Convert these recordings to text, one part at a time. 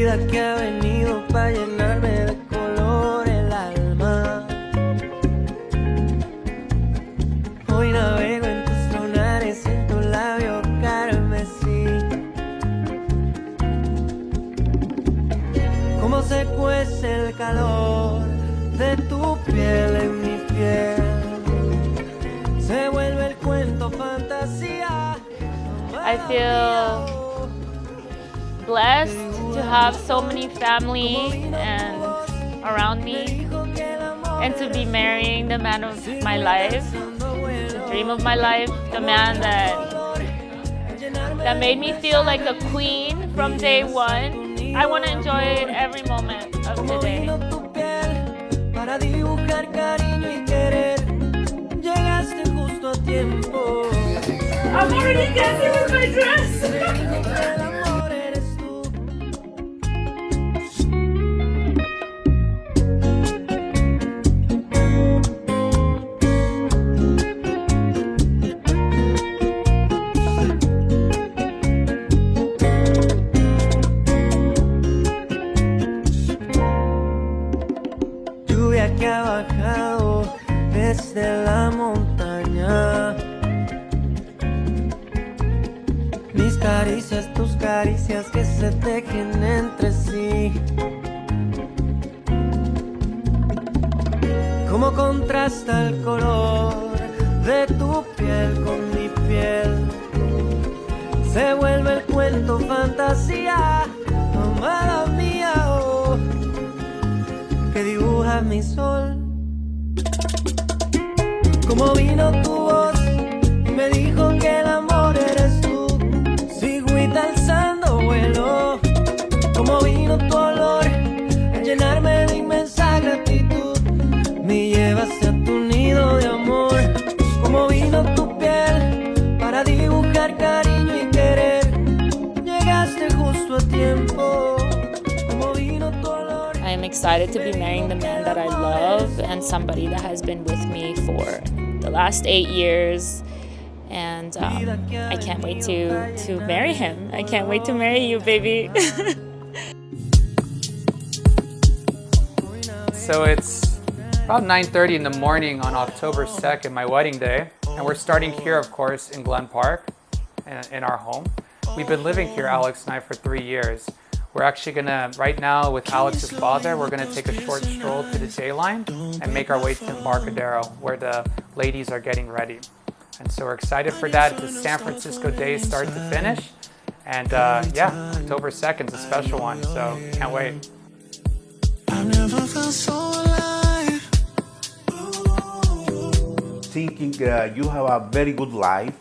vida que ha venido para llenarme de color el alma. Hoy navego en tus lunares, en tu labio carmesí. Cómo se cuece el calor de tu piel en mi piel. Se vuelve el cuento fantasía. I feel blessed to have so many family and around me, and to be marrying the man of my life, the dream of my life, the man that made me feel like a queen from day one. I want to enjoy every moment of today. Para dibujar cariño y querer, llegaste justo a tiempo. I'm already dancing with my dress. El amor eres tú. Lluvia que ha bajado desde la montaña. Mis caricias, tus caricias que se tejen entre sí. Cómo contrasta el color de tu piel con mi piel. Se vuelve el cuento fantasía, amada mía, oh, que dibuja mi sol. Como vino tu voz y me dijo que el amor eres tú. Sigo alzando vuelo. Como vino tu olor a llenarme de inmensa gratitud. Me llevaste a tu nido de amor. Como vino tu piel para dibujar cariño y querer. Llegaste justo a tiempo. Como vino tu olor. I am excited to be marrying the man that I love and somebody that has been with me for the last 8 years. And I can't wait to marry him. I can't wait to marry you, baby. So it's about 9:30 in the morning on October 2nd, my wedding day. And we're starting here, of course, in Glen Park, in our home. We've been living here, Alex and I, for 3 years. We're actually gonna, right now with Alex's father, we're gonna take a short stroll to the J line and make our way to Embarcadero, where the ladies are getting ready. And so we're excited for that. It's a San Francisco day start to finish. And yeah, October 2nd is a special one, so can't wait. I've never felt so alive. Thinking you have a very good life.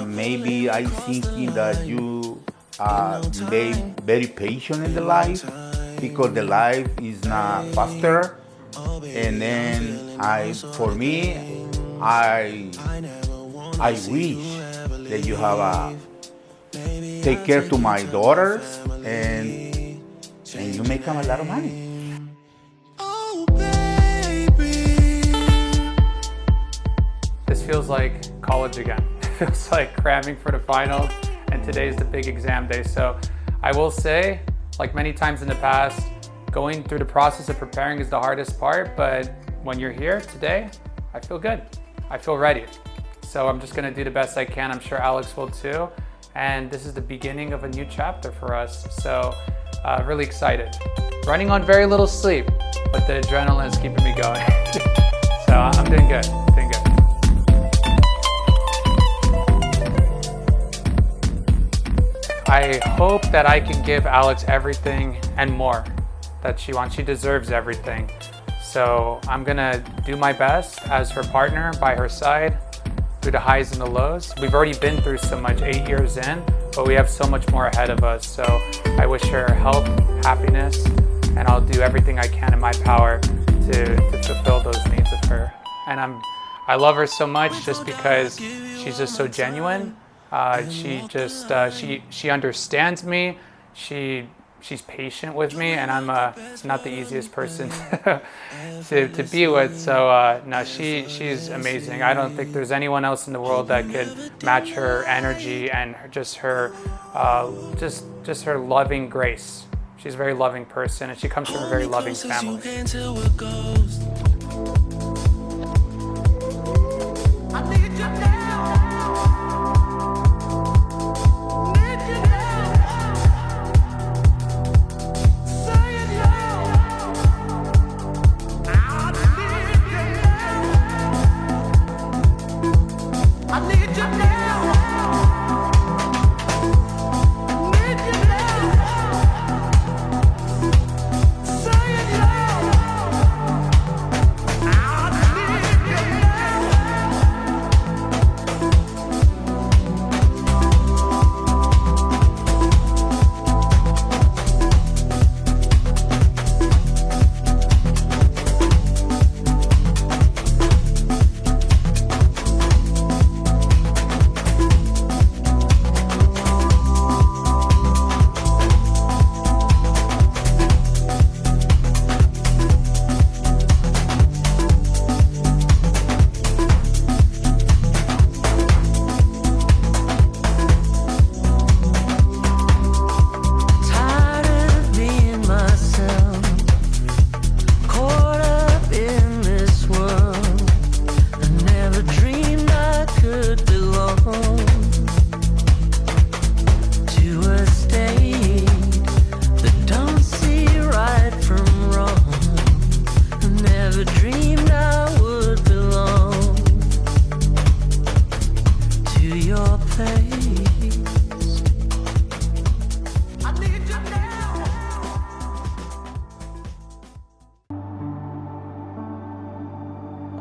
Maybe I'm thinking that you are very patient in the life, because the life is not faster. And then for me, I wish that you have take care to my daughters and you make them a lot of money. Oh, baby. This feels like college again. It feels like cramming for the finals, and today's the big exam day. So I will say, like many times in the past, going through the process of preparing is the hardest part, but when you're here today, I feel good. I feel ready. So I'm just gonna do the best I can. I'm sure Alex will too. And this is the beginning of a new chapter for us. So really excited. Running on very little sleep, but the adrenaline is keeping me going. So I'm doing good, doing good. I hope that I can give Alex everything and more that she wants. She deserves everything. So I'm gonna do my best as her partner by her side through the highs and the lows. We've already been through so much, 8 years in, but we have so much more ahead of us. So I wish her health, happiness, and I'll do everything I can in my power to fulfill those needs of her. And I love her so much just because she's just so genuine. She understands me. She she's patient with me, and I'm not the easiest person to be with. So no, she's amazing. I don't think there's anyone else in the world that could match her energy and just her loving grace. She's a very loving person, and she comes from a very loving family.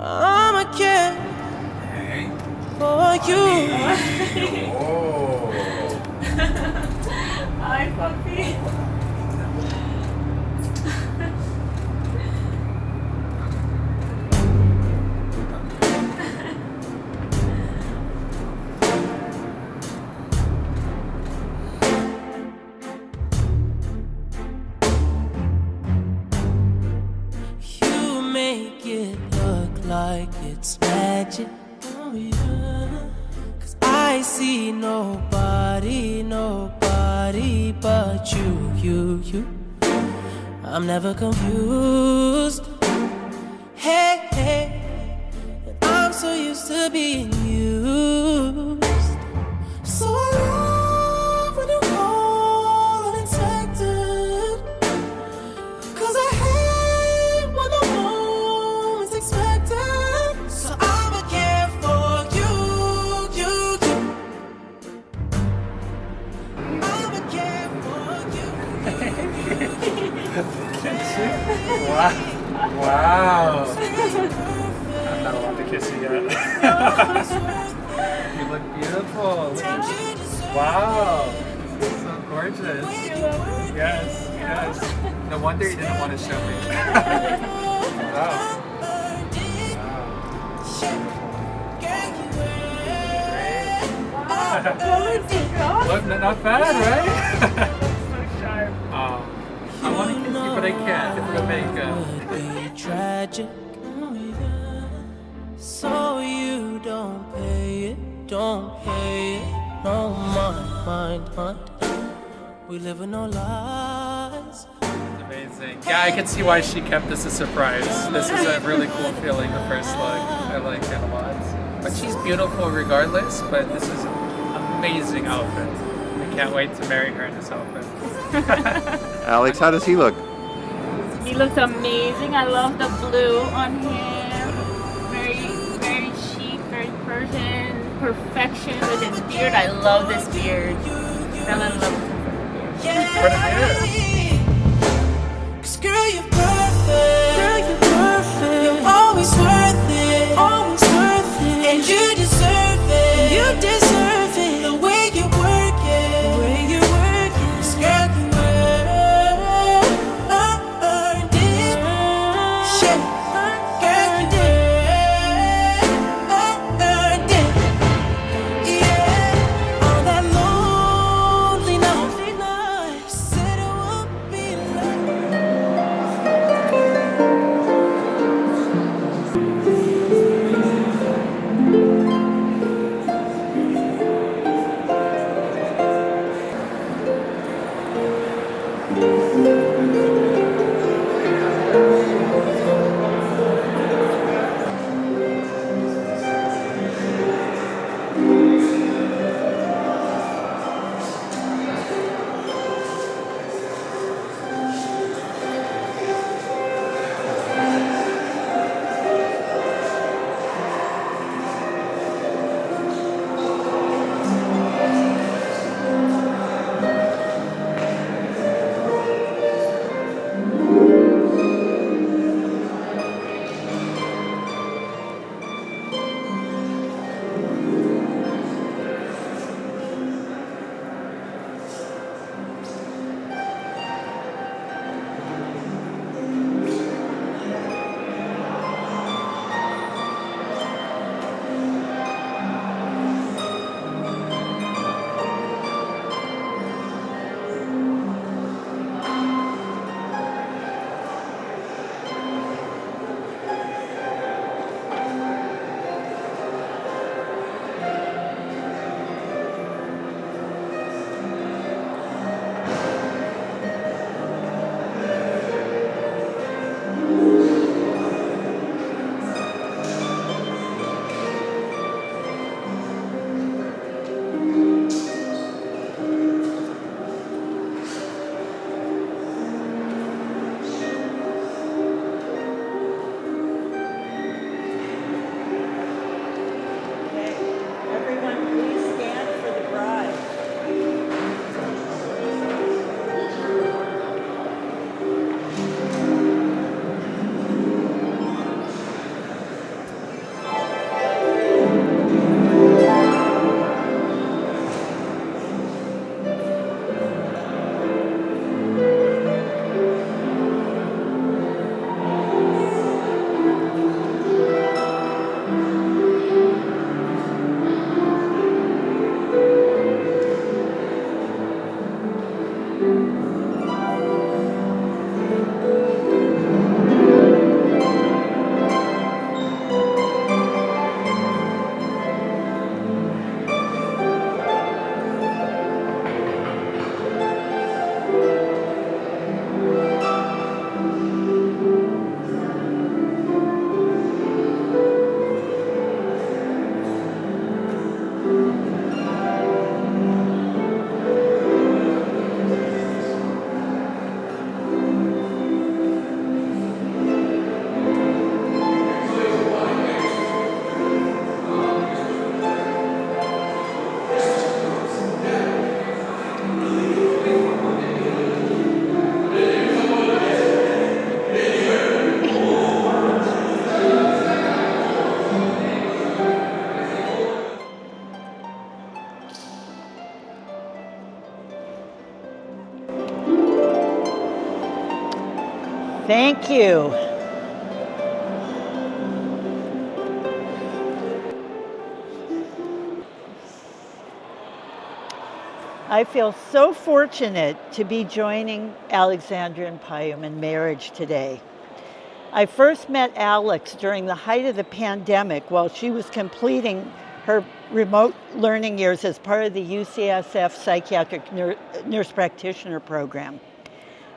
I'm a kid for you. Hi, puppy. You make it look like it's magic. Oh yeah. 'Cause I see nobody but you. I'm never confused. Hey, I'm so used to being used. So I love when you call unexpected. 'Cause I hate when the moment's expected. So I'ma care for you. I'ma care for you. Wow. I'm not allowed to kiss you yet. You look beautiful. Wow. So gorgeous. Yes. No wonder you didn't want to show me. Wow. Look, not bad, right? I want to kiss you, but I can't. It's Jamaica. Be tragic. So you don't pay it. No mind. We live with no lies. Amazing. Yeah, I can see why she kept this a surprise. This is a really cool feeling, the first look. I like it a lot. But she's beautiful regardless, but this is an amazing outfit. I can't wait to marry her in this outfit. Alex, how does he look? He looks amazing. I love the blue on him. Very chic, very Persian. Perfection with his beard. I love this beard. Fell in love with him for the beard. Cause girl, you're perfect. You're always worth it. And you deserve it. The way you work it. 'Cause girl, you earned it. Shit. Girl, you earned it. Yeah. All that lonely now. Thank you. I feel so fortunate to be joining Alexandra and Payum in marriage today. I first met Alex during the height of the pandemic while she was completing her remote learning years as part of the UCSF Psychiatric Nurse Practitioner program.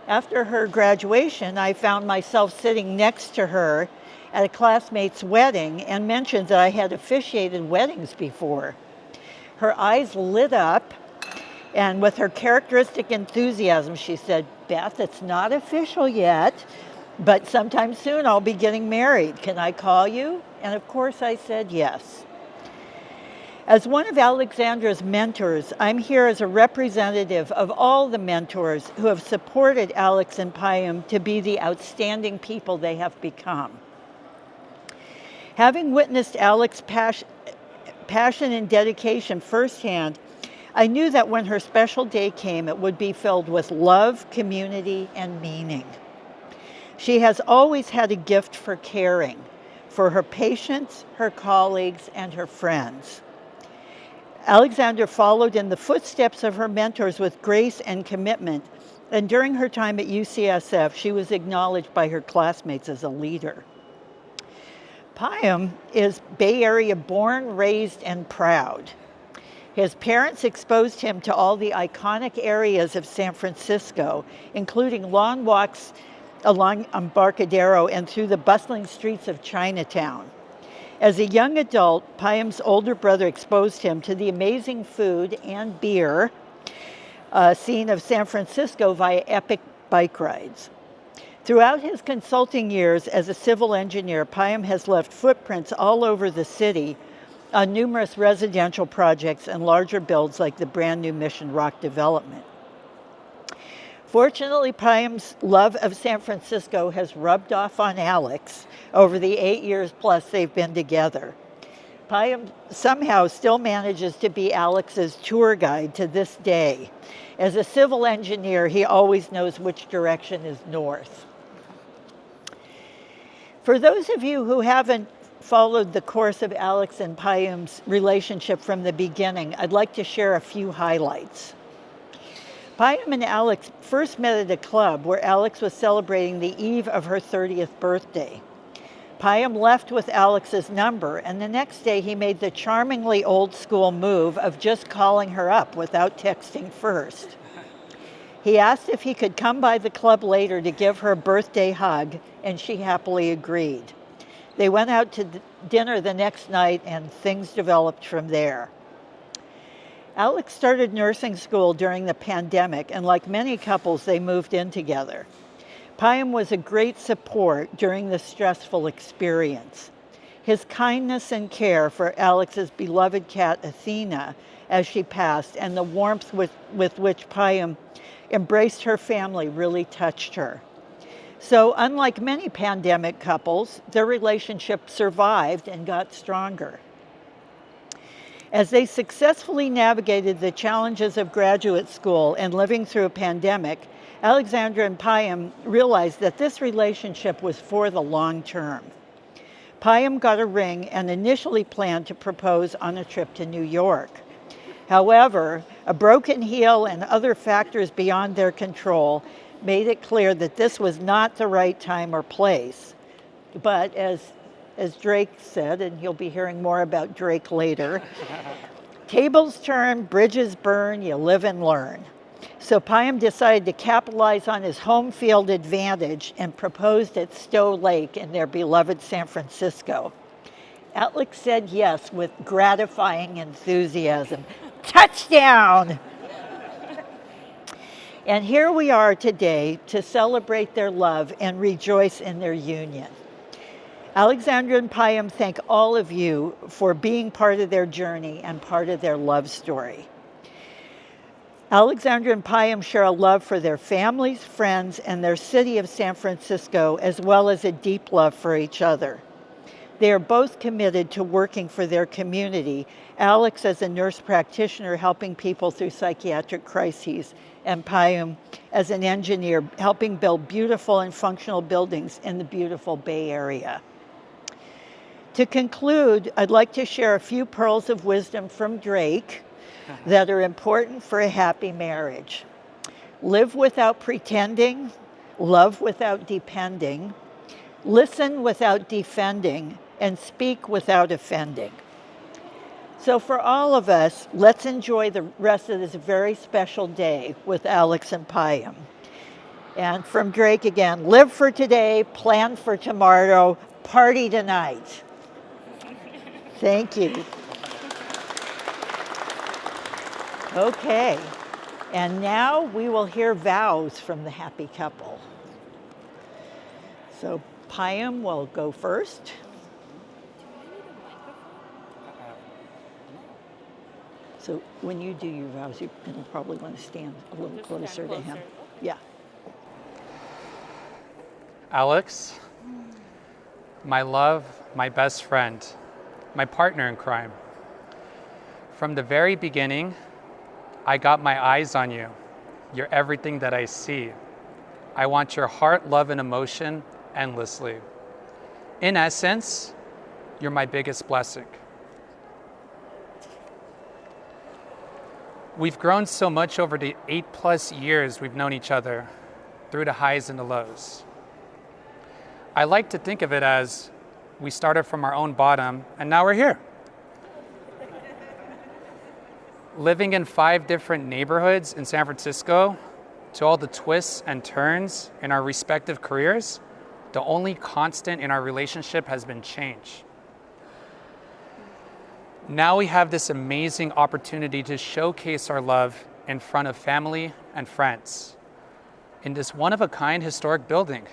After her graduation, I found myself sitting next to her at a classmate's wedding and mentioned that I had officiated weddings before. Her eyes lit up, and with her characteristic enthusiasm, she said, "Beth, it's not official yet, but sometime soon I'll be getting married. Can I call you?" And of course I said yes. As one of Alexandra's mentors, I'm here as a representative of all the mentors who have supported Alex and Payum to be the outstanding people they have become. Having witnessed Alex's passion and dedication firsthand, I knew that when her special day came, it would be filled with love, community, and meaning. She has always had a gift for caring, for her patients, her colleagues, and her friends. Alexandra followed in the footsteps of her mentors with grace and commitment, and during her time at UCSF, she was acknowledged by her classmates as a leader. Payum is Bay Area born, raised, and proud. His parents exposed him to all the iconic areas of San Francisco, including long walks along Embarcadero and through the bustling streets of Chinatown. As a young adult, Payum's older brother exposed him to the amazing food and beer scene of San Francisco via epic bike rides. Throughout his consulting years as a civil engineer, Payum has left footprints all over the city on numerous residential projects and larger builds like the brand new Mission Rock development. Fortunately, Payum's love of San Francisco has rubbed off on Alex over the 8 years plus they've been together. Payum somehow still manages to be Alex's tour guide to this day. As a civil engineer, he always knows which direction is north. For those of you who haven't followed the course of Alex and Payum's relationship from the beginning, I'd like to share a few highlights. Payum and Alex first met at a club where Alex was celebrating the eve of her 30th birthday. Payum left with Alex's number, and the next day he made the charmingly old-school move of just calling her up without texting first. He asked if he could come by the club later to give her a birthday hug, and she happily agreed. They went out to dinner the next night, and things developed from there. Alex started nursing school during the pandemic, and like many couples, they moved in together. Payum was a great support during the stressful experience. His kindness and care for Alex's beloved cat Athena as she passed, and the warmth with which Payum embraced her family really touched her. So, unlike many pandemic couples, their relationship survived and got stronger. As they successfully navigated the challenges of graduate school and living through a pandemic, Alexandra and Payum realized that this relationship was for the long term. Payum got a ring and initially planned to propose on a trip to New York. However, a broken heel and other factors beyond their control made it clear that this was not the right time or place. But as Drake said, and you'll be hearing more about Drake later, tables turn, bridges burn, you live and learn. So Payum decided to capitalize on his home field advantage and proposed at Stowe Lake in their beloved San Francisco. Alex said yes with gratifying enthusiasm. Touchdown! And here we are today to celebrate their love and rejoice in their union. Alexandra and Payum thank all of you for being part of their journey and part of their love story. Alexandra and Payum share a love for their families, friends, and their city of San Francisco, as well as a deep love for each other. They are both committed to working for their community, Alex as a nurse practitioner helping people through psychiatric crises, and Payum as an engineer helping build beautiful and functional buildings in the beautiful Bay Area. To conclude, I'd like to share a few pearls of wisdom from Drake that are important for a happy marriage. Live without pretending, love without depending, listen without defending, and speak without offending. So for all of us, let's enjoy the rest of this very special day with Alex and Payum. And from Drake again, live for today, plan for tomorrow, party tonight. Thank you. Okay, and now we will hear vows from the happy couple. So Payum will go first. So when you do your vows, you're going to probably want to stand a little closer to him. Yeah. Alex, my love, my best friend, my partner in crime. From the very beginning, I got my eyes on you. You're everything that I see. I want your heart, love, and emotion endlessly. In essence, you're my biggest blessing. We've grown so much over the 8+ years we've known each other, through the highs and the lows. I like to think of it as we started from our own bottom and now we're here. Living in 5 different neighborhoods in San Francisco, to all the twists and turns in our respective careers, the only constant in our relationship has been change. Now we have this amazing opportunity to showcase our love in front of family and friends in this one-of-a-kind historic building.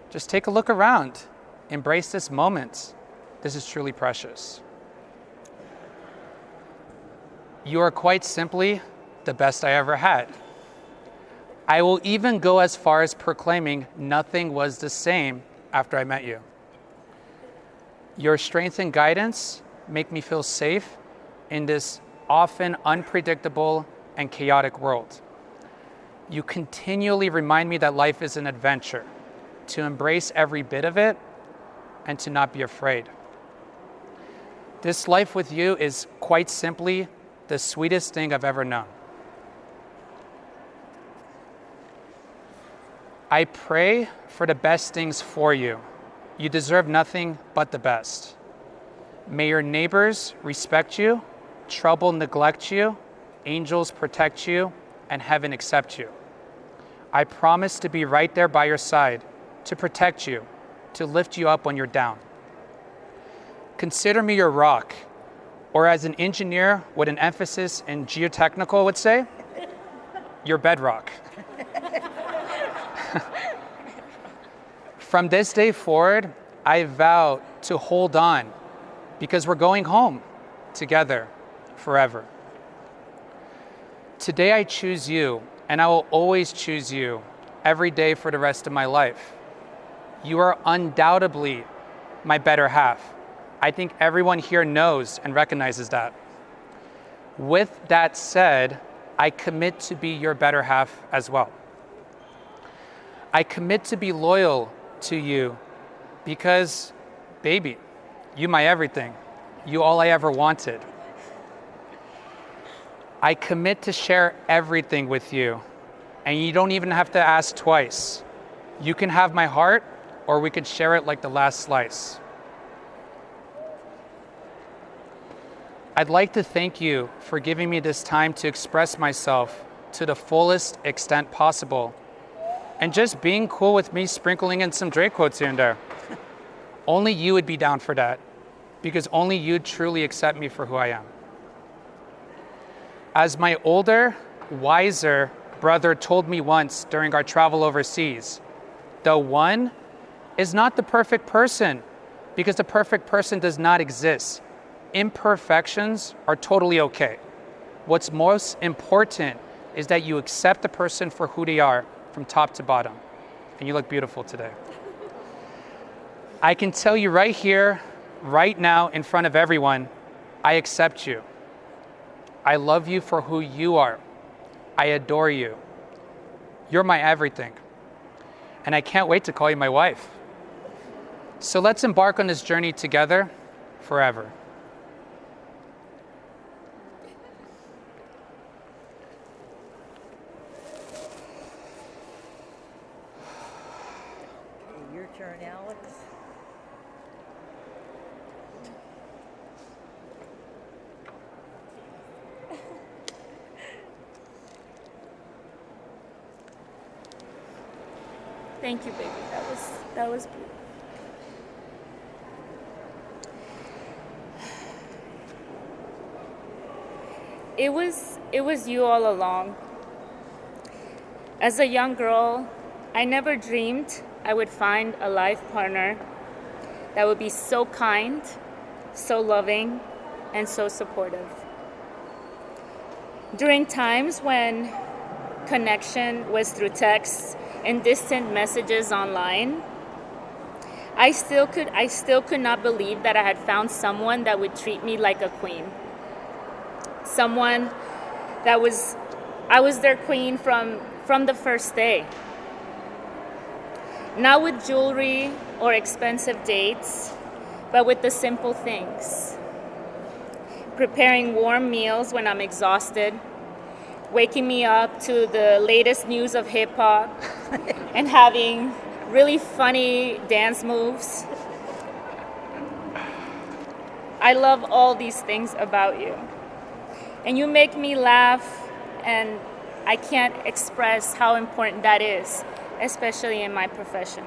Just take a look around. Embrace this moment. This is truly precious. You are quite simply the best I ever had. I will even go as far as proclaiming nothing was the same after I met you. Your strength and guidance make me feel safe in this often unpredictable and chaotic world. You continually remind me that life is an adventure, to embrace every bit of it and to not be afraid. This life with you is quite simply the sweetest thing I've ever known. I pray for the best things for you. You deserve nothing but the best. May your neighbors respect you, trouble neglect you, angels protect you, and heaven accept you. I promise to be right there by your side, to protect you, to lift you up when you're down. Consider me your rock, or as an engineer with an emphasis in geotechnical would say, your bedrock. From this day forward, I vow to hold on because we're going home together forever. Today I choose you, and I will always choose you every day for the rest of my life. You are undoubtedly my better half. I think everyone here knows and recognizes that. With that said, I commit to be your better half as well. I commit to be loyal to you because, baby, you my everything. You all I ever wanted. I commit to share everything with you, and you don't even have to ask twice. You can have my heart, or we could share it like the last slice. I'd like to thank you for giving me this time to express myself to the fullest extent possible, and just being cool with me sprinkling in some Drake quotes here and there. Only you would be down for that, because only you truly accept me for who I am. As my older, wiser brother told me once during our travel overseas, the one is not the perfect person, because the perfect person does not exist. Imperfections are totally okay. What's most important is that you accept the person for who they are from top to bottom. And you look beautiful today. I can tell you right here, right now, in front of everyone, I accept you. I love you for who you are. I adore you. You're my everything. And I can't wait to call you my wife. So let's embark on this journey together forever. Your turn, Alex. Thank you, baby. That was beautiful. It was you all along. As a young girl, I never dreamed I would find a life partner that would be so kind, so loving, and so supportive. During times when connection was through texts and distant messages online, I still could not believe that I had found someone that would treat me like a queen. Someone that I was their queen from the first day. Not with jewelry or expensive dates, but with the simple things. Preparing warm meals when I'm exhausted, waking me up to the latest news of hip hop, and having really funny dance moves. I love all these things about you. And you make me laugh, and I can't express how important that is, especially in my profession.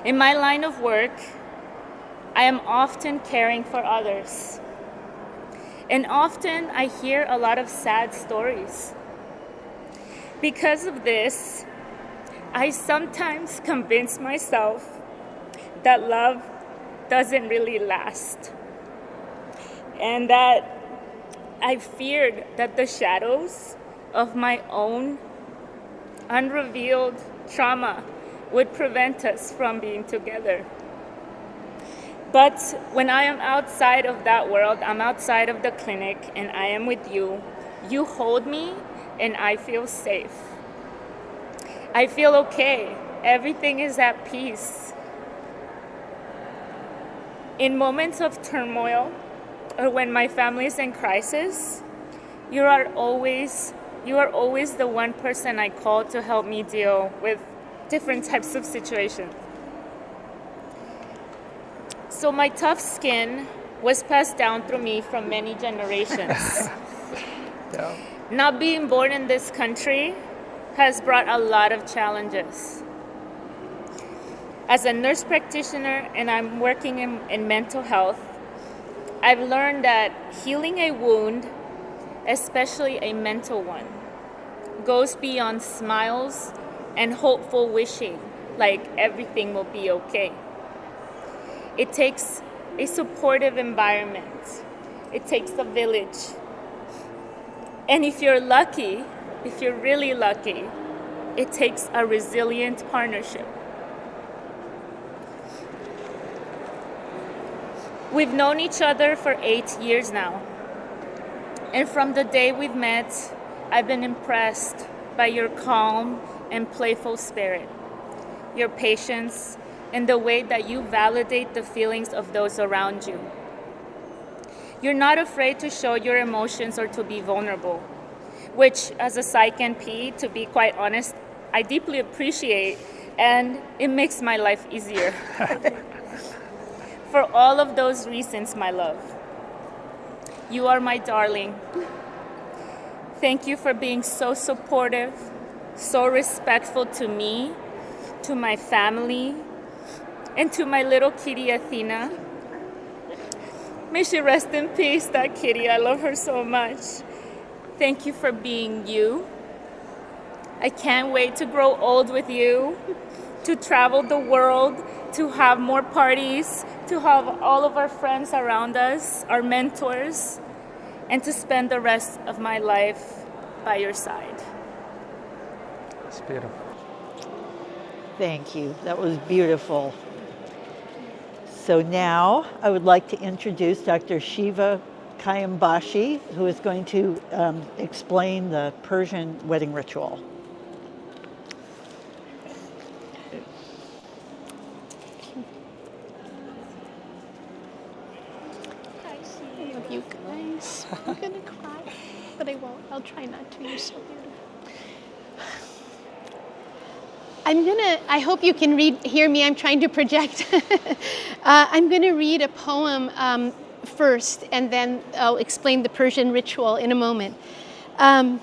In my line of work, I am often caring for others. And often I hear a lot of sad stories. Because of this, I sometimes convince myself that love doesn't really last. And that I feared that the shadows of my own unrevealed trauma would prevent us from being together. But when I am outside of that world, I'm outside of the clinic and I am with you, you hold me and I feel safe. I feel okay. Everything is at peace. In moments of turmoil or when my family is in crisis, you are always the one person I call to help me deal with different types of situations. So my tough skin was passed down through me from many generations. Yeah. Not being born in this country has brought a lot of challenges. As a nurse practitioner and I'm working in mental health, I've learned that healing a wound, especially a mental one, goes beyond smiles and hopeful wishing like everything will be okay. It takes a supportive environment. It takes a village. And if you're lucky, if you're really lucky, it takes a resilient partnership. We've known each other for 8 years now. And from the day we've met, I've been impressed by your calm and playful spirit, your patience, and the way that you validate the feelings of those around you. You're not afraid to show your emotions or to be vulnerable, which as a Psych NP, to be quite honest, I deeply appreciate, and it makes my life easier. For all of those reasons, my love, you are my darling. Thank you for being so supportive, so respectful to me, to my family, and to my little kitty, Athena. May she rest in peace, that kitty. I love her so much. Thank you for being you. I can't wait to grow old with you, to travel the world, to have more parties, to have all of our friends around us, our mentors, and to spend the rest of my life by your side. It's beautiful. Thank you. That was beautiful. So now I would like to introduce Dr. Shiva Kayambashi, who is going to explain the Persian wedding ritual. I love you guys. I'm gonna cry, but I won't. I'll try not to. You're so beautiful. I hope you can hear me. I'm trying to project. I'm gonna read a poem first, and then I'll explain the Persian ritual in a moment.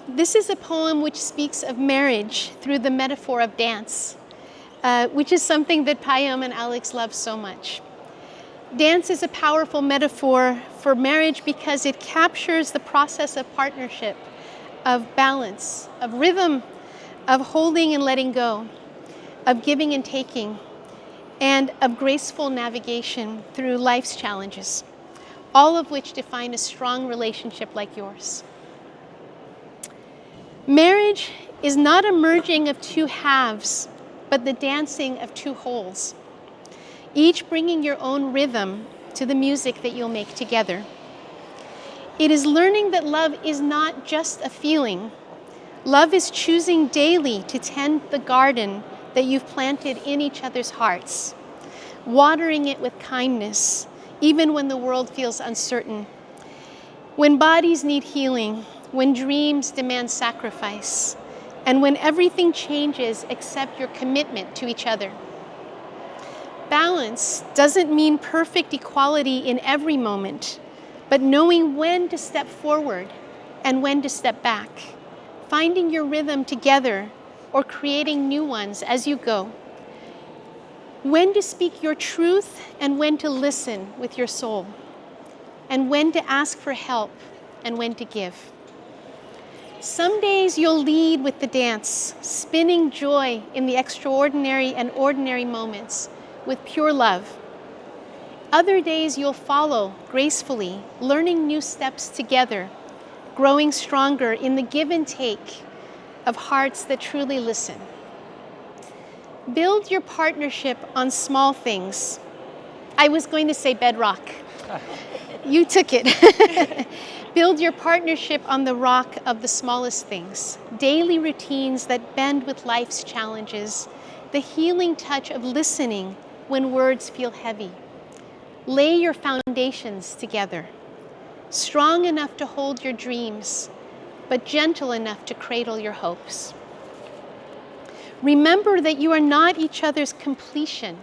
This is a poem which speaks of marriage through the metaphor of dance, which is something that Payum and Alex love so much. Dance is a powerful metaphor for marriage because it captures the process of partnership, of balance, of rhythm, of holding and letting go, of giving and taking, and of graceful navigation through life's challenges, all of which define a strong relationship like yours. Marriage is not a merging of two halves, but the dancing of two wholes, each bringing your own rhythm to the music that you'll make together. It is learning that love is not just a feeling. Love is choosing daily to tend the garden that you've planted in each other's hearts, watering it with kindness, even when the world feels uncertain. When bodies need healing, when dreams demand sacrifice, and when everything changes except your commitment to each other. Balance doesn't mean perfect equality in every moment, but knowing when to step forward and when to step back, finding your rhythm together or creating new ones as you go. When to speak your truth and when to listen with your soul, and when to ask for help and when to give. Some days you'll lead with the dance, spinning joy in the extraordinary and ordinary moments with pure love. Other days you'll follow gracefully, learning new steps together, growing stronger in the give and take of hearts that truly listen. Build your partnership on small things. I was going to say bedrock. You took it. Build your partnership on the rock of the smallest things, daily routines that bend with life's challenges, the healing touch of listening when words feel heavy. Lay your foundations together, strong enough to hold your dreams, but gentle enough to cradle your hopes. Remember that you are not each other's completion,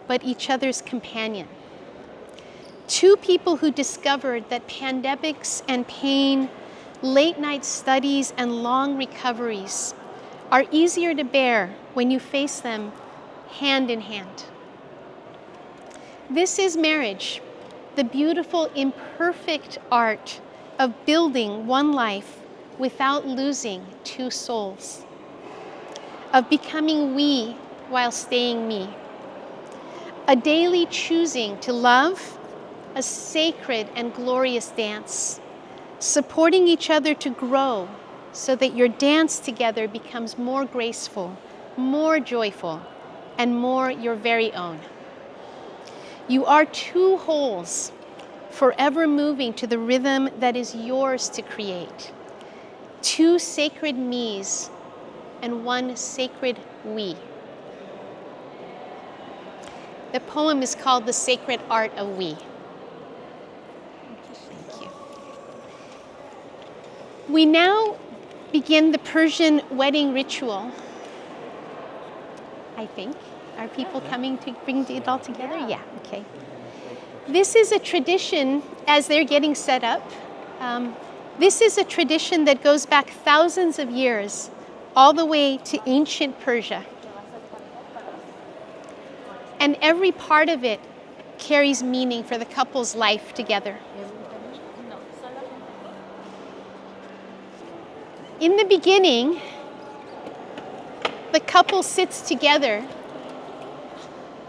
but each other's companion. Two people who discovered that pandemics and pain, late night studies and long recoveries are easier to bear when you face them hand in hand. This is marriage, the beautiful, imperfect art of building one life without losing two souls, of becoming we while staying me, a daily choosing to love, a sacred and glorious dance, supporting each other to grow so that your dance together becomes more graceful, more joyful, and more your very own. You are two wholes, forever moving to the rhythm that is yours to create. Two sacred me's and one sacred we. The poem is called The Sacred Art of We. Thank you. We now begin the Persian wedding ritual, I think. Are people coming to bring it all together? Yeah, okay. This is a tradition, as they're getting set up, this is a tradition that goes back thousands of years, all the way to ancient Persia. And every part of it carries meaning for the couple's life together. In the beginning, the couple sits together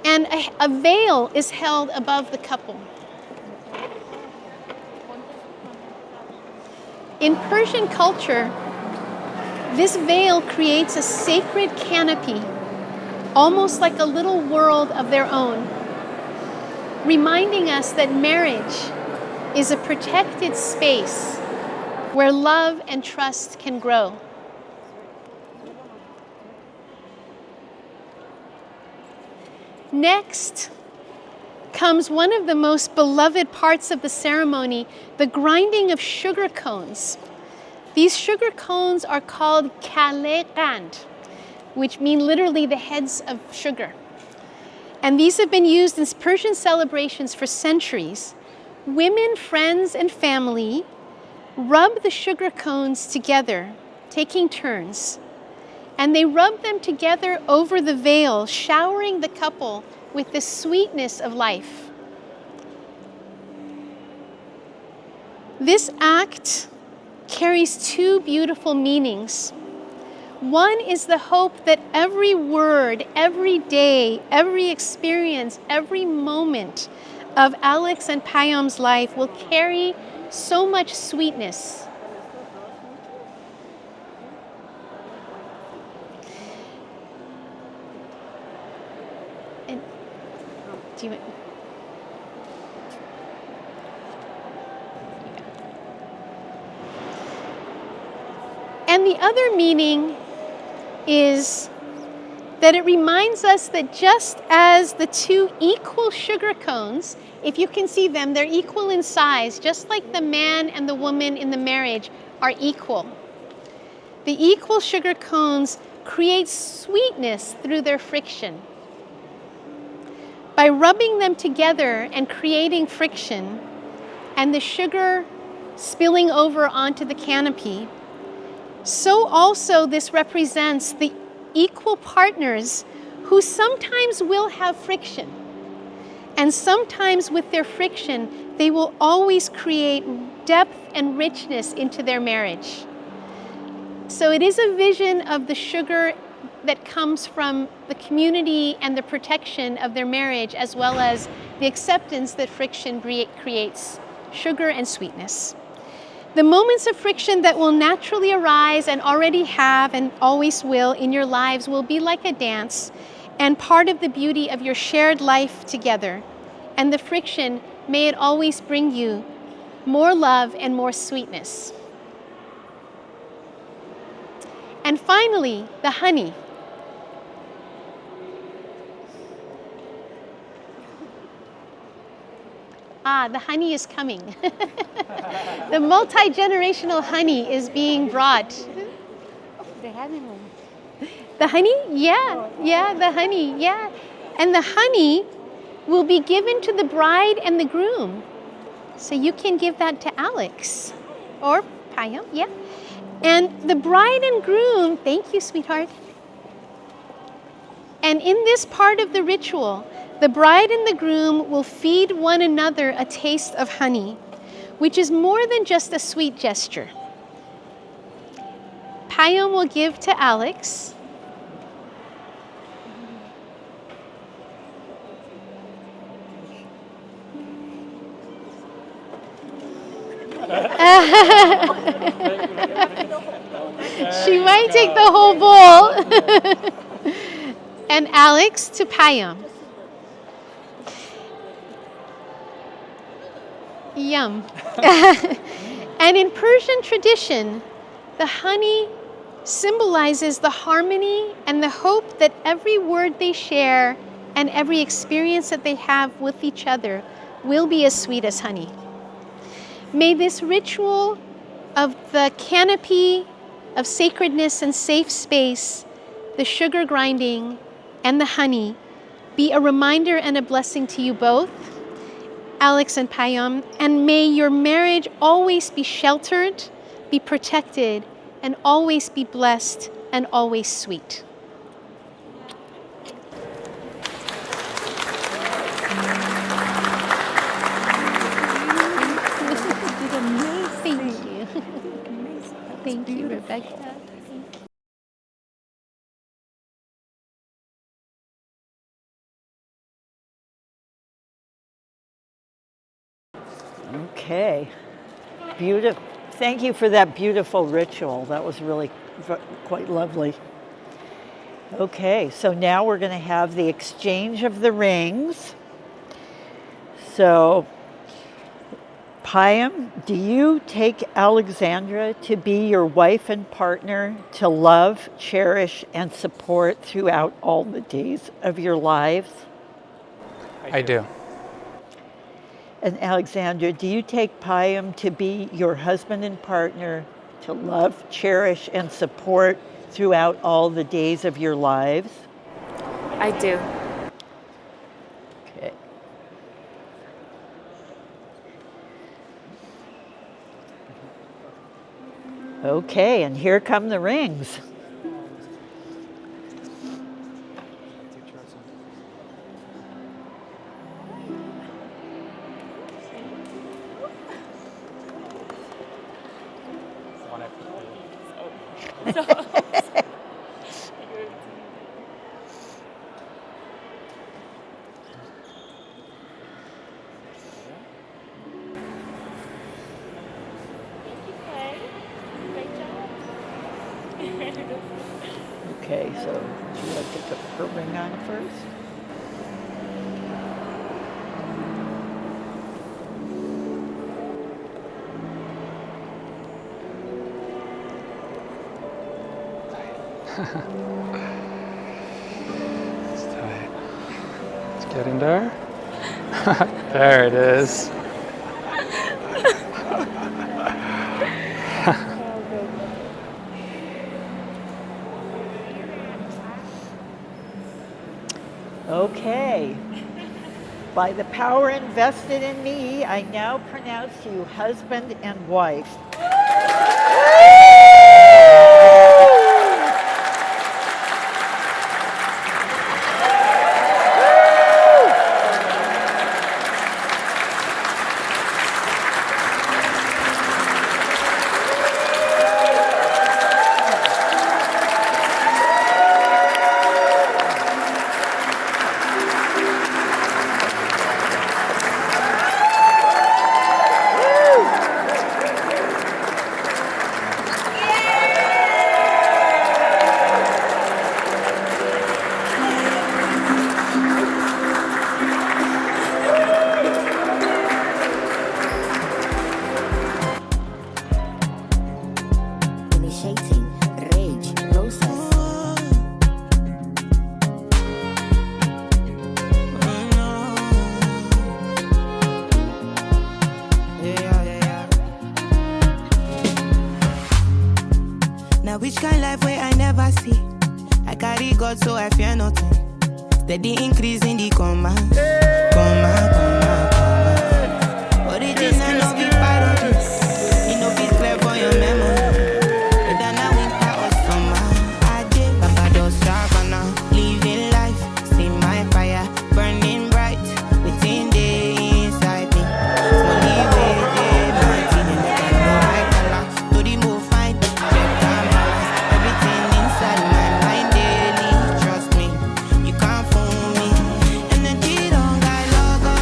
and a veil is held above the couple. In Persian culture, this veil creates a sacred canopy, almost like a little world of their own, reminding us that marriage is a protected space where love and trust can grow. Next comes one of the most beloved parts of the ceremony, the grinding of sugar cones. These sugar cones are called kale-qand, which mean literally the heads of sugar. And these have been used in Persian celebrations for centuries. Women, friends, and family rub the sugar cones together, taking turns. And they rub them together over the veil, showering the couple with the sweetness of life. This act carries two beautiful meanings. One is the hope that every word, every day, every experience, every moment of Alex and Payum's life will carry so much sweetness. And do you? And the other meaning is that it reminds us that just as the two equal sugar cones, if you can see them, they're equal in size, just like the man and the woman in the marriage are equal. The equal sugar cones create sweetness through their friction. By rubbing them together and creating friction, and the sugar spilling over onto the canopy, so also this represents the equal partners who sometimes will have friction. And sometimes with their friction, they will always create depth and richness into their marriage. So it is a vision of the sugar that comes from the community and the protection of their marriage, as well as the acceptance that friction creates sugar and sweetness. The moments of friction that will naturally arise and already have and always will in your lives will be like a dance and part of the beauty of your shared life together. And the friction, may it always bring you more love and more sweetness. And finally, the honey. The honey is coming. The multi-generational honey is being brought. The honey? Yeah, the honey, yeah. And the honey will be given to the bride and the groom. So you can give that to Alex or Payum, yeah. And the bride and groom, thank you, sweetheart. And in this part of the ritual, the bride and the groom will feed one another a taste of honey, which is more than just a sweet gesture. Payum will give to Alex. She might take the whole bowl. And Alex to Payum. Yum. And in Persian tradition, the honey symbolizes the harmony and the hope that every word they share and every experience that they have with each other will be as sweet as honey. May this ritual of the canopy of sacredness and safe space, the sugar grinding, and the honey be a reminder and a blessing to you both, Alex and Payum, and may your marriage always be sheltered, be protected, and always be blessed and always sweet. Thank you. Thank you, Rebecca. Okay. Beautiful. Thank you for that beautiful ritual. That was really quite lovely. Okay, so now we're going to have the exchange of the rings. So, Payum, do you take Alexandra to be your wife and partner to love, cherish, and support throughout all the days of your lives? I do. And Alexandra, do you take Payum to be your husband and partner to love, cherish, and support throughout all the days of your lives? I do. Okay. Okay, and here come the rings. Okay, so would you like to put her ring on first? It's tight. It's getting there. There it is. Okay. By the power invested in me, I now pronounce you husband and wife. Initiating rage process. Now which kind life where I never see? I carry God so I fear nothing. Steady increase in the command. Original no be parodies. It no be clear for your memory. Whether now winter or summer, I did Papa does savannah. Living life, see my fire burning bright within the inside me. Slowly waiting, my feeling like I know I color. To the move fine, check and balance. Everything inside my mind daily. Trust me, you can't fool me. Energy don't got logo,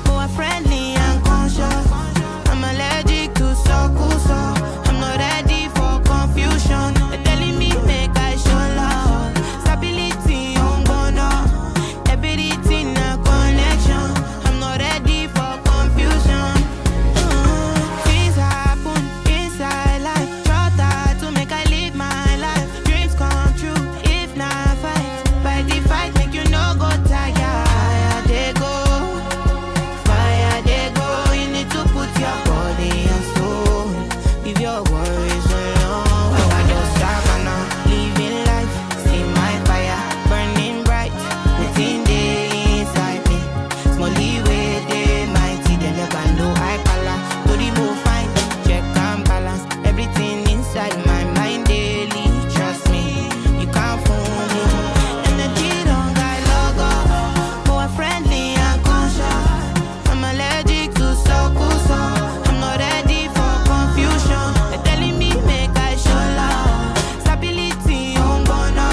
but friendly and conscious. I'm allergic to circle, so I'm not ready for confusion. They're telling me make I show love, stability on gonna, everything a connection. I'm not ready for confusion. Things happen inside life, try to make I live my life. Dreams come true if not fight the fight, make you no go tired. Fire they go. Fire they go, you need to put your body and soul. Leave your worries alone. I just savannah, living life. See my fire burning bright within the inside me. Smallly waiting, mighty, they never know I color. To the move fine, check and balance. Everything inside my mind daily. Trust me, you can't fool me. Energy don't got logo, but friendly and conscious. I'm allergic to circle, so I'm not ready for confusion. They're telling me make I show love, stability on gonna,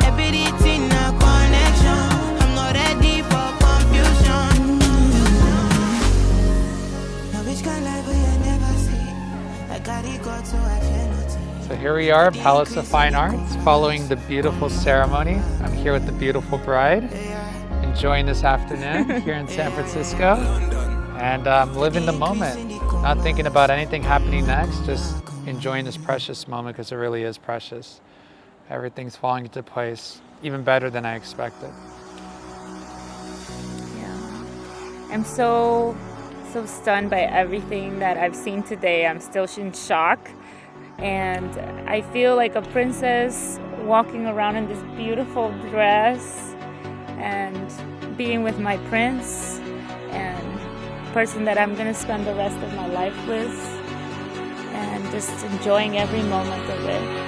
everything a connection. I'm not ready for confusion. Now which kind life will you never see? I got it God so I fear nothing. So here we are, Palace of Fine Arts, following the beautiful ceremony. I'm here with the beautiful bride, enjoying this afternoon here in San Francisco, and living the moment, not thinking about anything happening next, just enjoying this precious moment because it really is precious. Everything's falling into place, even better than I expected. Yeah. I'm so stunned by everything that I've seen today. I'm still in shock. And I feel like a princess walking around in this beautiful dress and being with my prince and the person that I'm going to spend the rest of my life with, and just enjoying every moment of it.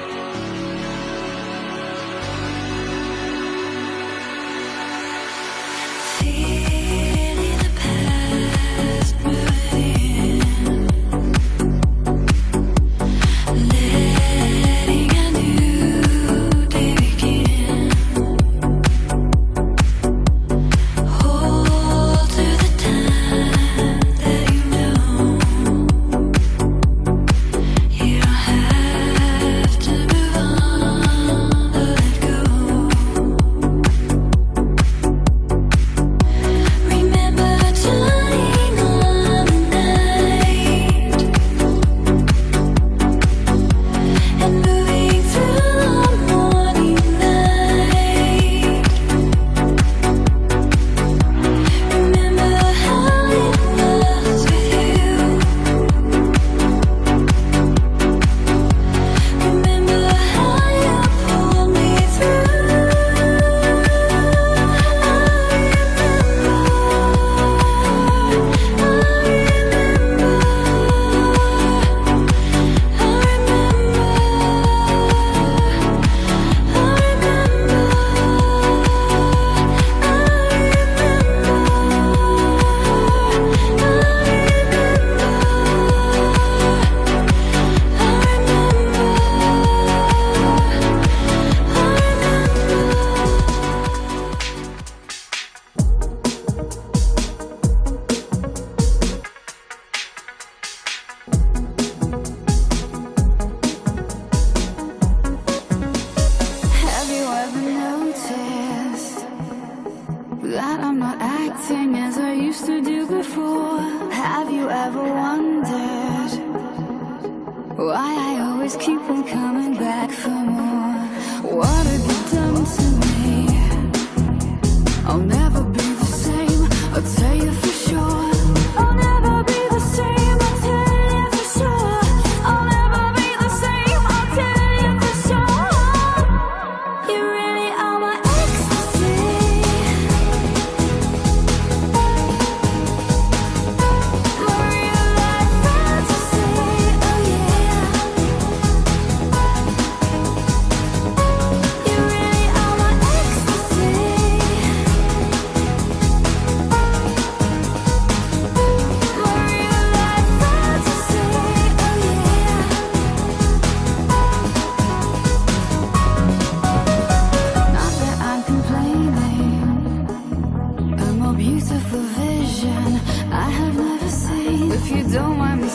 You don't have to everything as I used to do before. Have you ever wondered why I always keep on coming back for more? What have you done to me? I'll never be the same, I'll tell you for sure. I'll never be the same, I'll tell you for sure. I'll never be the same, I'll tell you for sure. You really are my ecstasy. My real life fantasy, oh yeah. You really are my ecstasy. My real life fantasy, oh yeah. Not that I'm complaining, a more beautiful vision I have never seen. If you don't mind me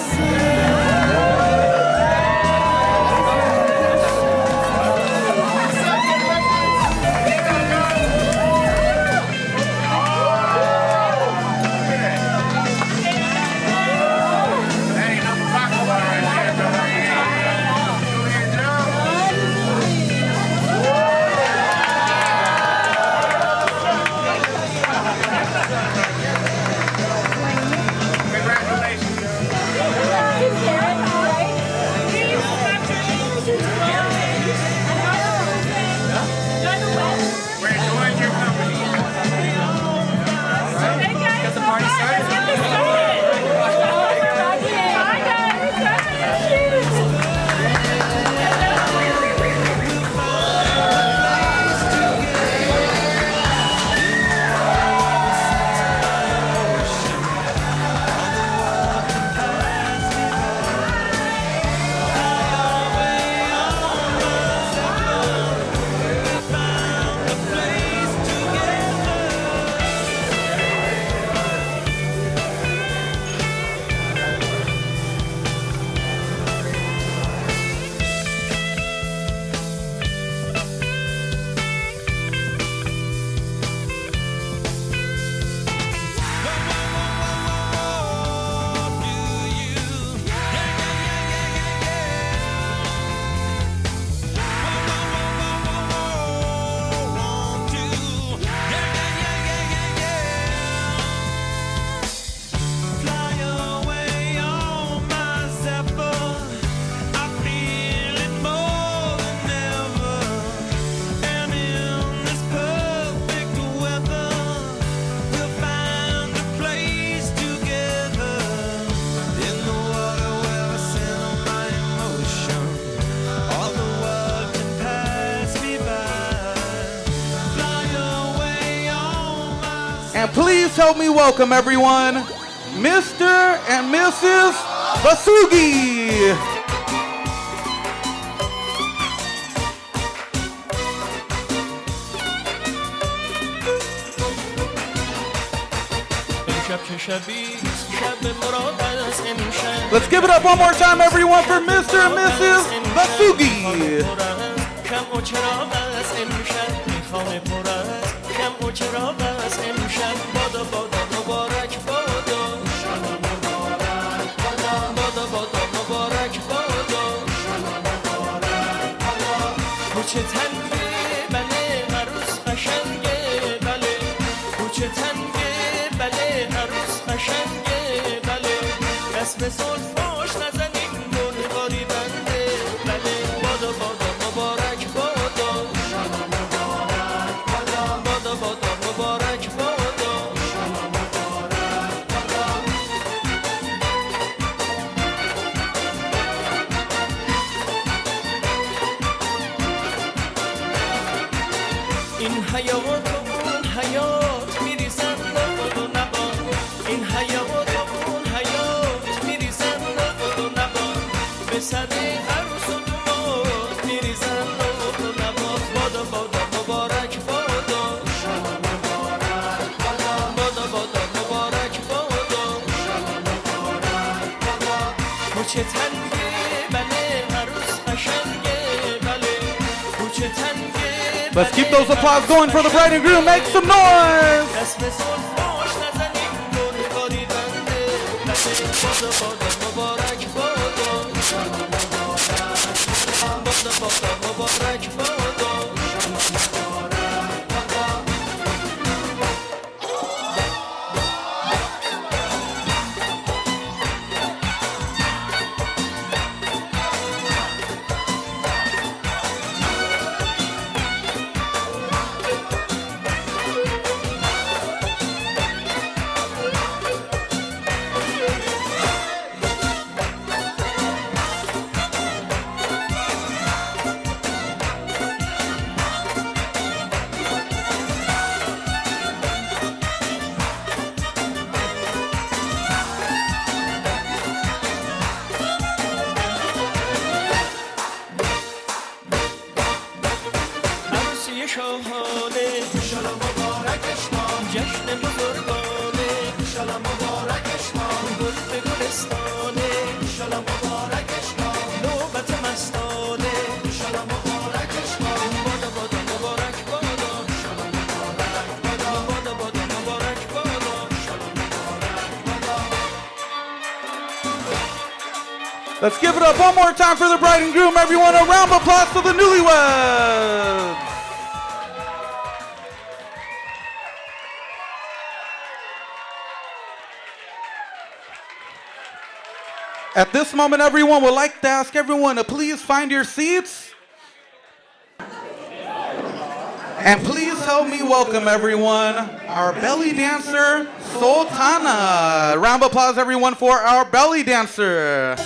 And please help me welcome everyone, Mr. and Mrs. Basugi. Let's give it up one more time, everyone, for Mr. and Mrs. Basugi. Let's keep those applause going for the bride and groom. Make some noise! Let's give it up one more time for the bride and groom, everyone. A round of applause for the newlyweds. At this moment, everyone would like to ask everyone to please find your seats. And please help me welcome everyone, our belly dancer, Sultana. Round of applause, everyone, for our belly dancer.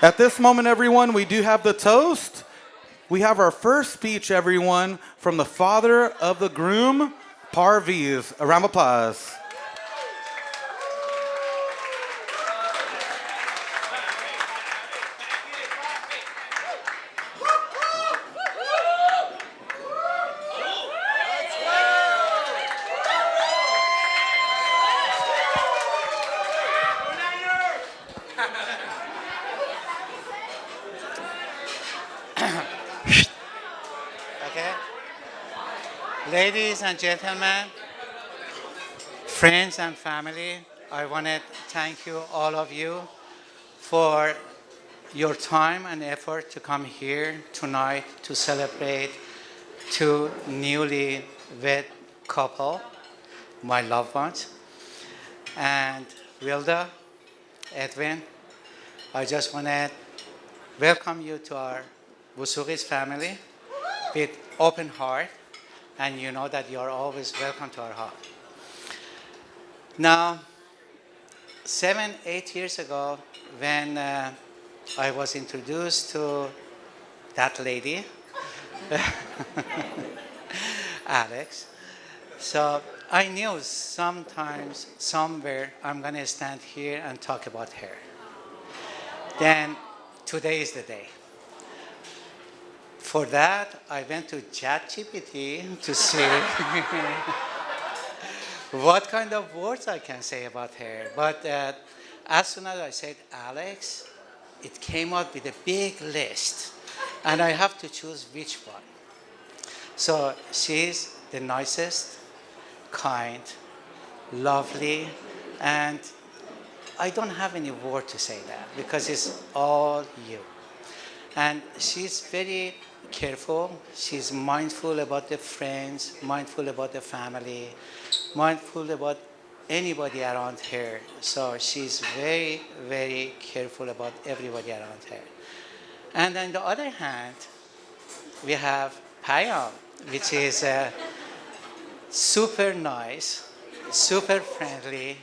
At this moment, everyone, we do have the toast. We have our first speech, everyone, from the father of the groom, Parviz. A round of applause. Ladies and gentlemen, friends and family, I want to thank you, all of you, for your time and effort to come here tonight to celebrate two newly wed couple, my loved ones. And Wilda, Edwin, I just want to welcome you to our Busugis family with open heart, and you know that you are always welcome to our heart. Now, 7, 8 years ago, when I was introduced to that lady, Alex, so I knew sometimes, somewhere, I'm going to stand here and talk about her. Then today is the day. For that, I went to ChatGPT to see what kind of words I can say about her. But as soon as I said Alex, it came out with a big list. And I have to choose which one. So she's the nicest, kind, lovely, and I don't have any word to say that because it's all you. And she's very careful. She's mindful about the friends, mindful about the family, mindful about anybody around her. So she's very, very careful about everybody around her. And on the other hand, we have Payum, which is super nice, super friendly,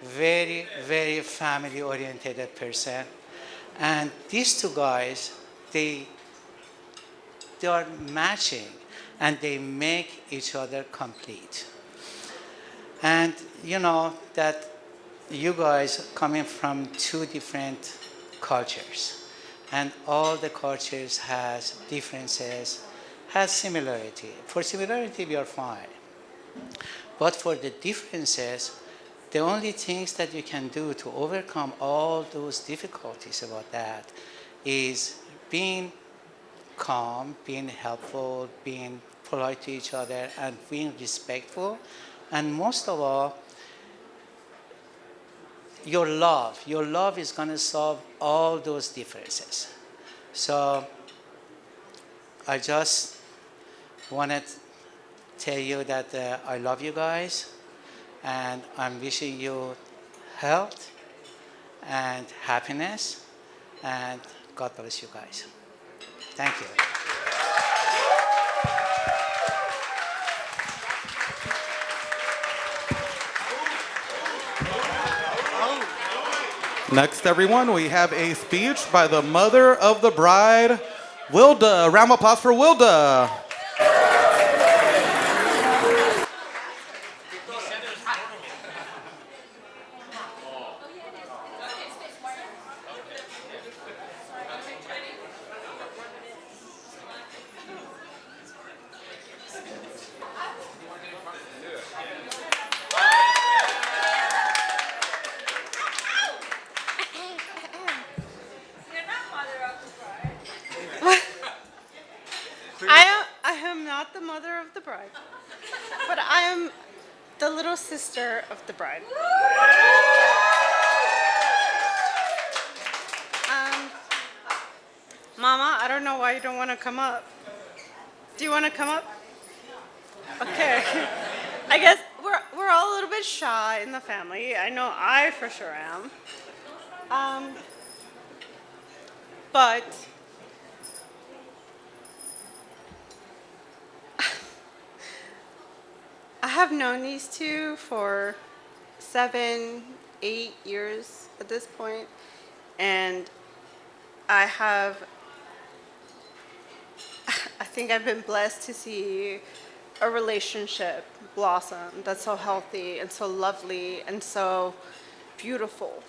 very, very family-oriented person. And these two guys, they are matching and they make each other complete. And you know that you guys coming from two different cultures, and all the cultures has differences, has similarity. For similarity, we are fine. But for the differences, the only things that you can do to overcome all those difficulties about that is being calm, being helpful, being polite to each other, and being respectful. And most of all, your love. Your love is going to solve all those differences. So I just wanted to tell you that I love you guys, and I'm wishing you health and happiness, and God bless you guys. Thank you. Next, everyone, we have a speech by the mother of the bride, Wilda. Round of applause for Wilda. I am not the mother of the bride, but I am the little sister of the bride. Mama, I don't know why you don't want to come up. Do you want to come up? Okay. I guess we're all a little bit shy in the family. I know I for sure am. But I have known these two for 7, 8 years at this point, and I think I've been blessed to see a relationship blossom that's so healthy and so lovely and so beautiful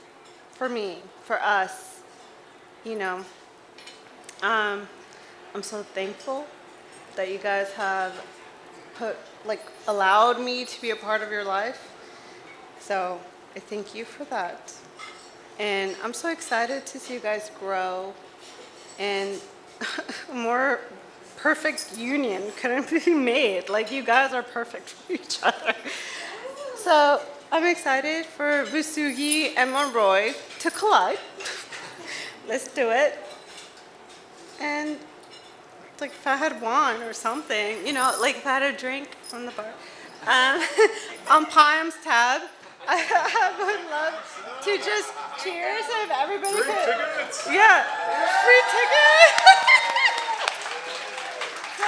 for me, for us, you know. I'm so thankful that you guys have allowed me to be a part of your life. So I thank you for that. And I'm so excited to see you guys grow and more perfect union couldn't be made. Like, you guys are perfect for each other. So I'm excited for Visugi and Monroy to collide. Let's do it. And like if I had wine or something, you know, like if I had a drink from the bar. On Payum's tab, I would love to just cheers if everybody could. Tickets. Yeah, free tickets. So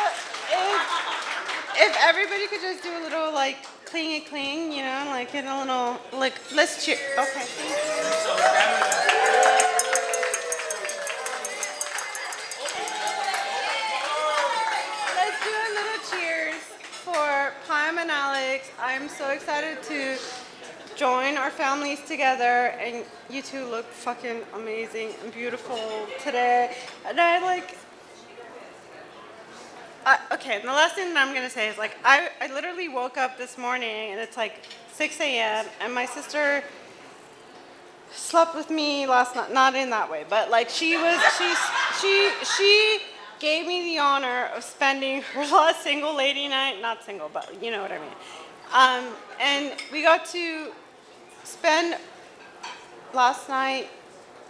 if everybody could just do a little like cling, you know, like in a little like let's cheer. Okay, thank you. Let's do a little cheers for Payum and Alex. I'm so excited to join our families together, and you two look fucking amazing and beautiful today. And okay, and the last thing that I'm gonna say is like, I literally woke up this morning and it's like 6 a.m. and my sister slept with me last night, not in that way, but like she gave me the honor of spending her last single lady night, not single, but you know what I mean. And we got to spend last night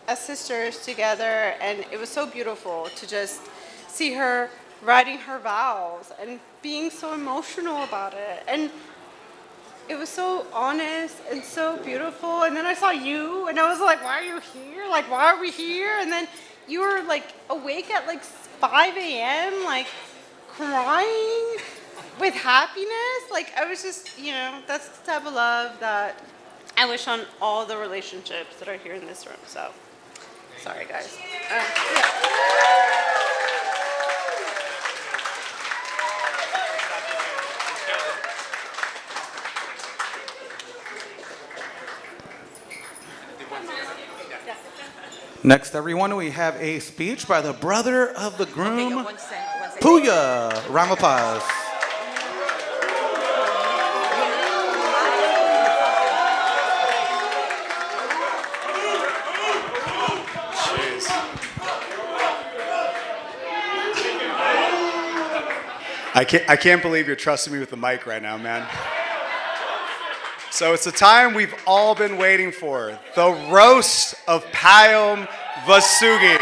as sisters together, and it was so beautiful to just see her writing her vows and being so emotional about it. And it was so honest and so beautiful. And then I saw you, and I was like, why are you here? Like, why are we here? And then you were like awake at like 5 a.m., like crying with happiness. Like, I was just, you know, that's the type of love that I wish on all the relationships that are here in this room. So, sorry guys. Next, everyone, we have a speech by the brother of the groom, Puya. Round of applause. I can't believe you're trusting me with the mic right now, man. So it's the time we've all been waiting for, the roast of Payum Vasugi.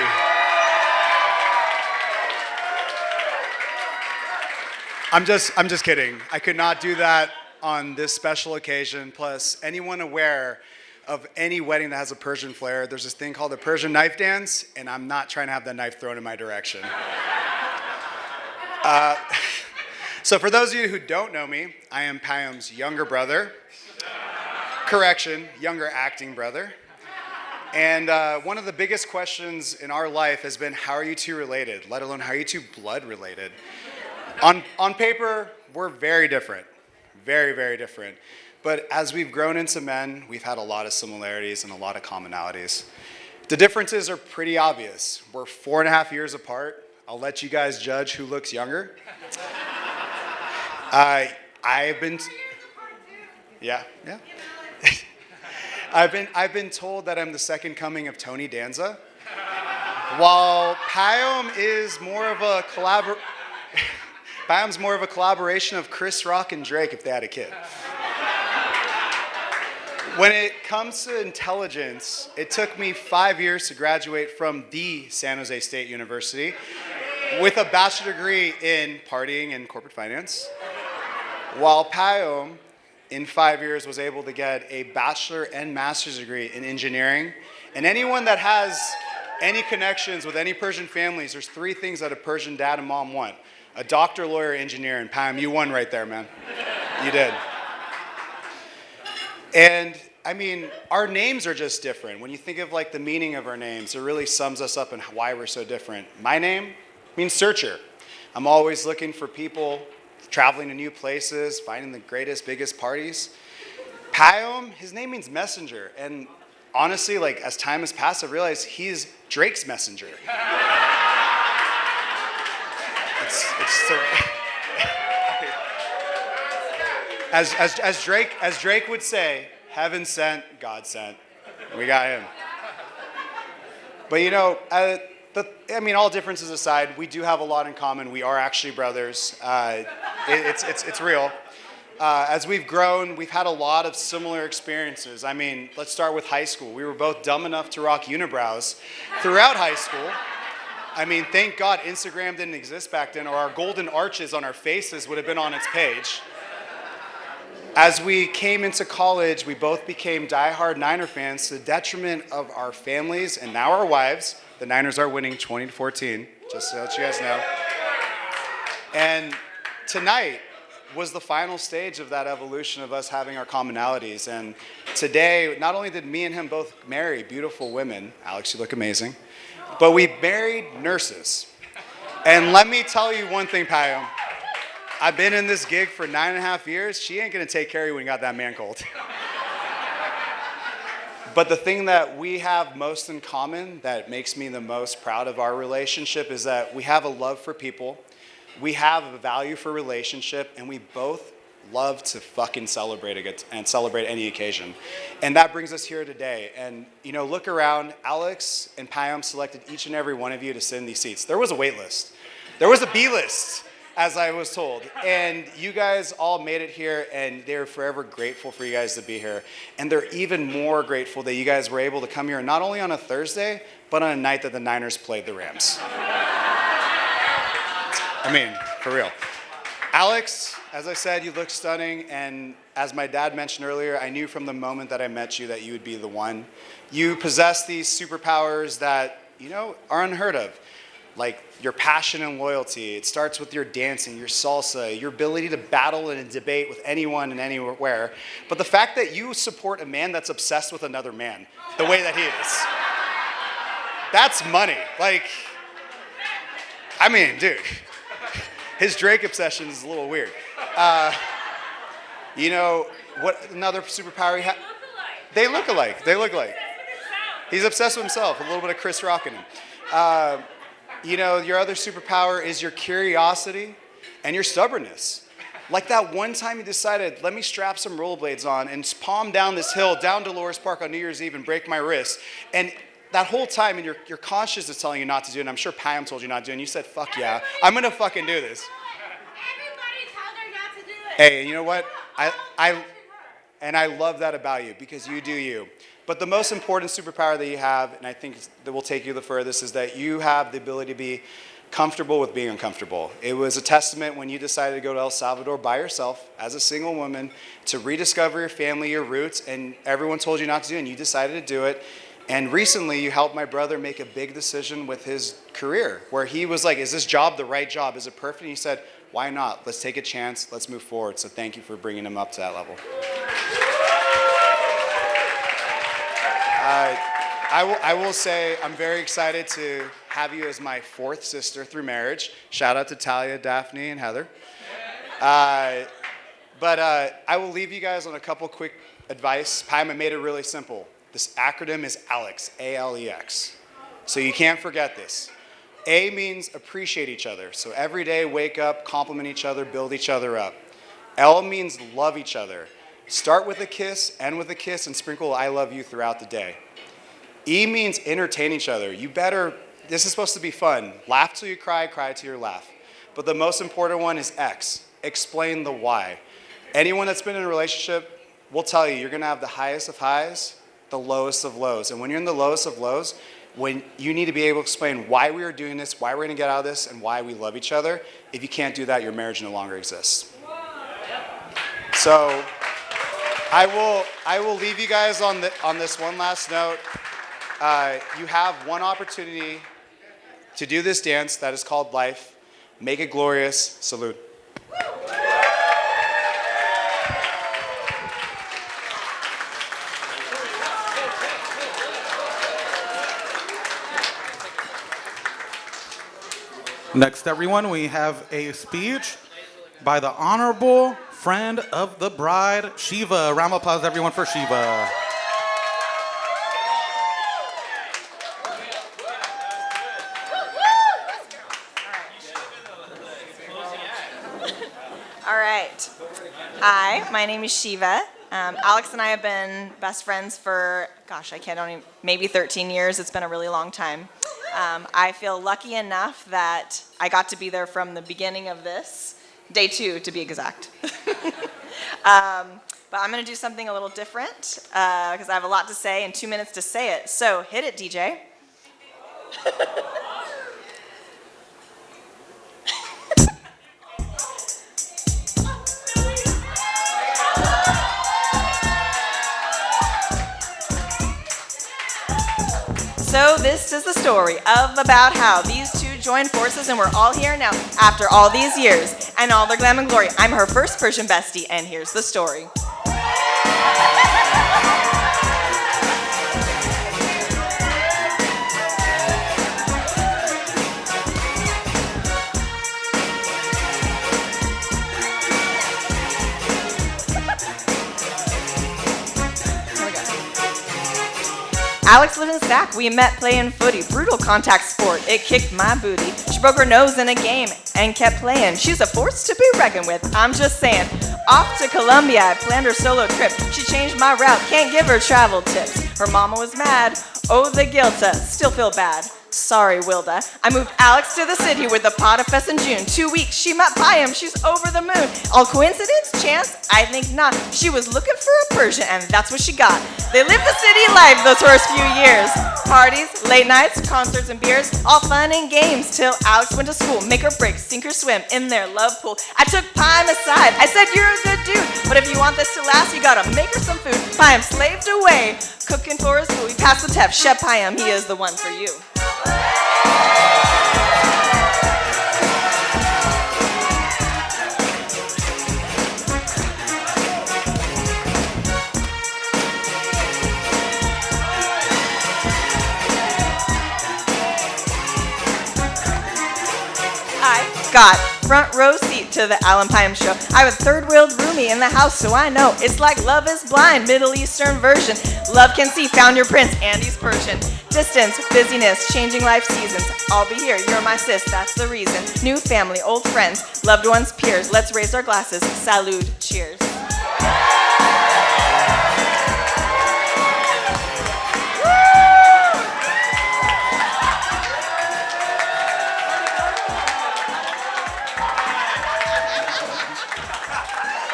I'm just kidding. I could not do that on this special occasion. Plus, anyone aware of any wedding that has a Persian flair, there's this thing called the Persian knife dance, and I'm not trying to have that knife thrown in my direction. So for those of you who don't know me, I am Payum's younger brother. Correction, younger acting brother. And one of the biggest questions in our life has been, how are you two related? Let alone, how are you two blood related? On paper, we're very different. Very, very different. But as we've grown into men, we've had a lot of similarities and a lot of commonalities. The differences are pretty obvious. We're 4.5 years apart. I'll let you guys judge who looks younger. I've been told that I'm the second coming of Tony Danza, while Payum is more of a collaboration of Chris Rock and Drake if they had a kid. When it comes to intelligence, it took me 5 years to graduate from the San Jose State University with a bachelor degree in partying and corporate finance, while Payum, in 5 years, was able to get a bachelor and master's degree in engineering. And anyone that has any connections with any Persian families, there's 3 things that a Persian dad and mom want: a doctor, lawyer, engineer. And Payum, you won right there, man. You did. And I mean, our names are just different. When you think of like the meaning of our names, it really sums us up and why we're so different. My name means searcher. I'm always looking for people, traveling to new places, finding the greatest, biggest parties. Payum, his name means messenger. And honestly, like as time has passed, I've realized he's Drake's messenger. It's so, as Drake would say, heaven sent, God sent. We got him. But you know, all differences aside, we do have a lot in common. We are actually brothers. It's real. As we've grown, we've had a lot of similar experiences. I mean, let's start with high school. We were both dumb enough to rock unibrows throughout high school. I mean, thank God Instagram didn't exist back then, or our golden arches on our faces would have been on its page. As we came into college, we both became diehard Niner fans to the detriment of our families and now our wives. The Niners are winning 20-14, just to let you guys know. And tonight was the final stage of that evolution of us having our commonalities. And today, not only did me and him both marry beautiful women, Alex, you look amazing, but we married nurses. And let me tell you one thing, Payum. I've been in this gig for 9.5 years. She ain't gonna take care of you when you got that man cold. But the thing that we have most in common that makes me the most proud of our relationship is that we have a love for people, we have a value for relationship, and we both love to fucking celebrate it and celebrate any occasion. And that brings us here today. And look around, Alex and Payum selected each and every one of you to sit in these seats. There was a wait list. There was a B list, as I was told. And you guys all made it here, and they're forever grateful for you guys to be here. And they're even more grateful that you guys were able to come here, not only on a Thursday, but on a night that the Niners played the Rams. I mean, for real. Alex, as I said, you look stunning, and as my dad mentioned earlier, I knew from the moment that I met you that you would be the one. You possess these superpowers that, are unheard of. Like your passion and loyalty. It starts with your dancing, your salsa, your ability to battle in a debate with anyone and anywhere. But the fact that you support a man that's obsessed with another man, the way that he is, that's money. Dude, his Drake obsession is a little weird. What another superpower he has? They look alike. He's obsessed with himself, a little bit of Chris Rock in him. Your other superpower is your curiosity and your stubbornness. Like that one time you decided, let me strap some rollerblades on and palm down this hill, down Dolores Park on New Year's Eve and break my wrist. And that whole time, and your conscience is telling you not to do it, and I'm sure Payum told you not to do it, and you said, fuck yeah, I'm gonna fucking do this. Everybody told her not to do it. Hey, you know what? I love that about you, because you do you. But the most important superpower that you have, and I think that will take you the furthest, is that you have the ability to be comfortable with being uncomfortable. It was a testament when you decided to go to El Salvador by yourself as a single woman to rediscover your family, your roots, and everyone told you not to do it, and you decided to do it. And recently, you helped my brother make a big decision with his career, where he was like, is this job the right job? Is it perfect? And he said, why not? Let's take a chance. Let's move forward. So thank you for bringing him up to that level. I will say I'm very excited to have you as my fourth sister through marriage. Shout out to Talia, Daphne, and Heather. But I will leave you guys on a couple quick advice. Payum made it really simple. This acronym is ALEX, A-L-E-X. So you can't forget this. A means appreciate each other. So every day, wake up, compliment each other, build each other up. L means love each other. Start with a kiss, end with a kiss, and sprinkle I love you throughout the day. E means entertain each other. This is supposed to be fun. Laugh till you cry, cry till you laugh. But the most important one is X. Explain the why. Anyone that's been in a relationship will tell you you're gonna have the highest of highs, the lowest of lows. And when you're in the lowest of lows, when you need to be able to explain why we are doing this, why we're gonna get out of this, and why we love each other. If you can't do that, your marriage no longer exists. So I will leave you guys on this one last note. You have one opportunity to do this dance that is called life. Make it glorious. Salute. Next, everyone, we have a speech by the Honorable Friend of the Bride, Shiva. Round of applause, everyone, for Shiva. All right. Hi, my name is Shiva. Alex and I have been best friends for, maybe 13 years. It's been a really long time. I feel lucky enough that I got to be there from the beginning of this, day 2 to be exact. But I'm going to do something a little different because I have a lot to say and 2 minutes to say it. So hit it, DJ. So this is the story of about how these two joined forces and we're all here now after all these years and all their glam and glory. I'm her first Persian bestie, and here's the story. Alex lived in Stack. We met playing footy, brutal contact sport. It kicked my booty. She broke her nose in a game and kept playing. She's a force to be reckoned with, I'm just saying. Off to Colombia, I planned her solo trip. She changed my route, can't give her travel tips. Her mama was mad, oh the guilt, still feel bad. Sorry, Wilda. I moved Alex to the city with the pot of fest in June. 2 weeks, she met Payum, she's over the moon. All coincidence? Chance? I think not. She was looking for a Persian, and that's what she got. They lived the city life those first few years. Parties, late nights, concerts and beers, all fun and games till Alex went to school. Make or break, sink or swim in their love pool. I took Payum aside. I said, you're a good dude, but if you want this to last, you gotta make her some food. Payum slaved away, cooking for his food. We passed the tap. Chef Payum, he is the one for you. I got front row seat to the Alan Payum show. I have a third-wheeled roomie in the house, so I know it's like Love is Blind, Middle Eastern version. Love can see, found your prince, and he's Persian. Distance, busyness, changing life seasons. I'll be here, you're my sis, that's the reason. New family, old friends, loved ones, peers. Let's raise our glasses. Salud, cheers.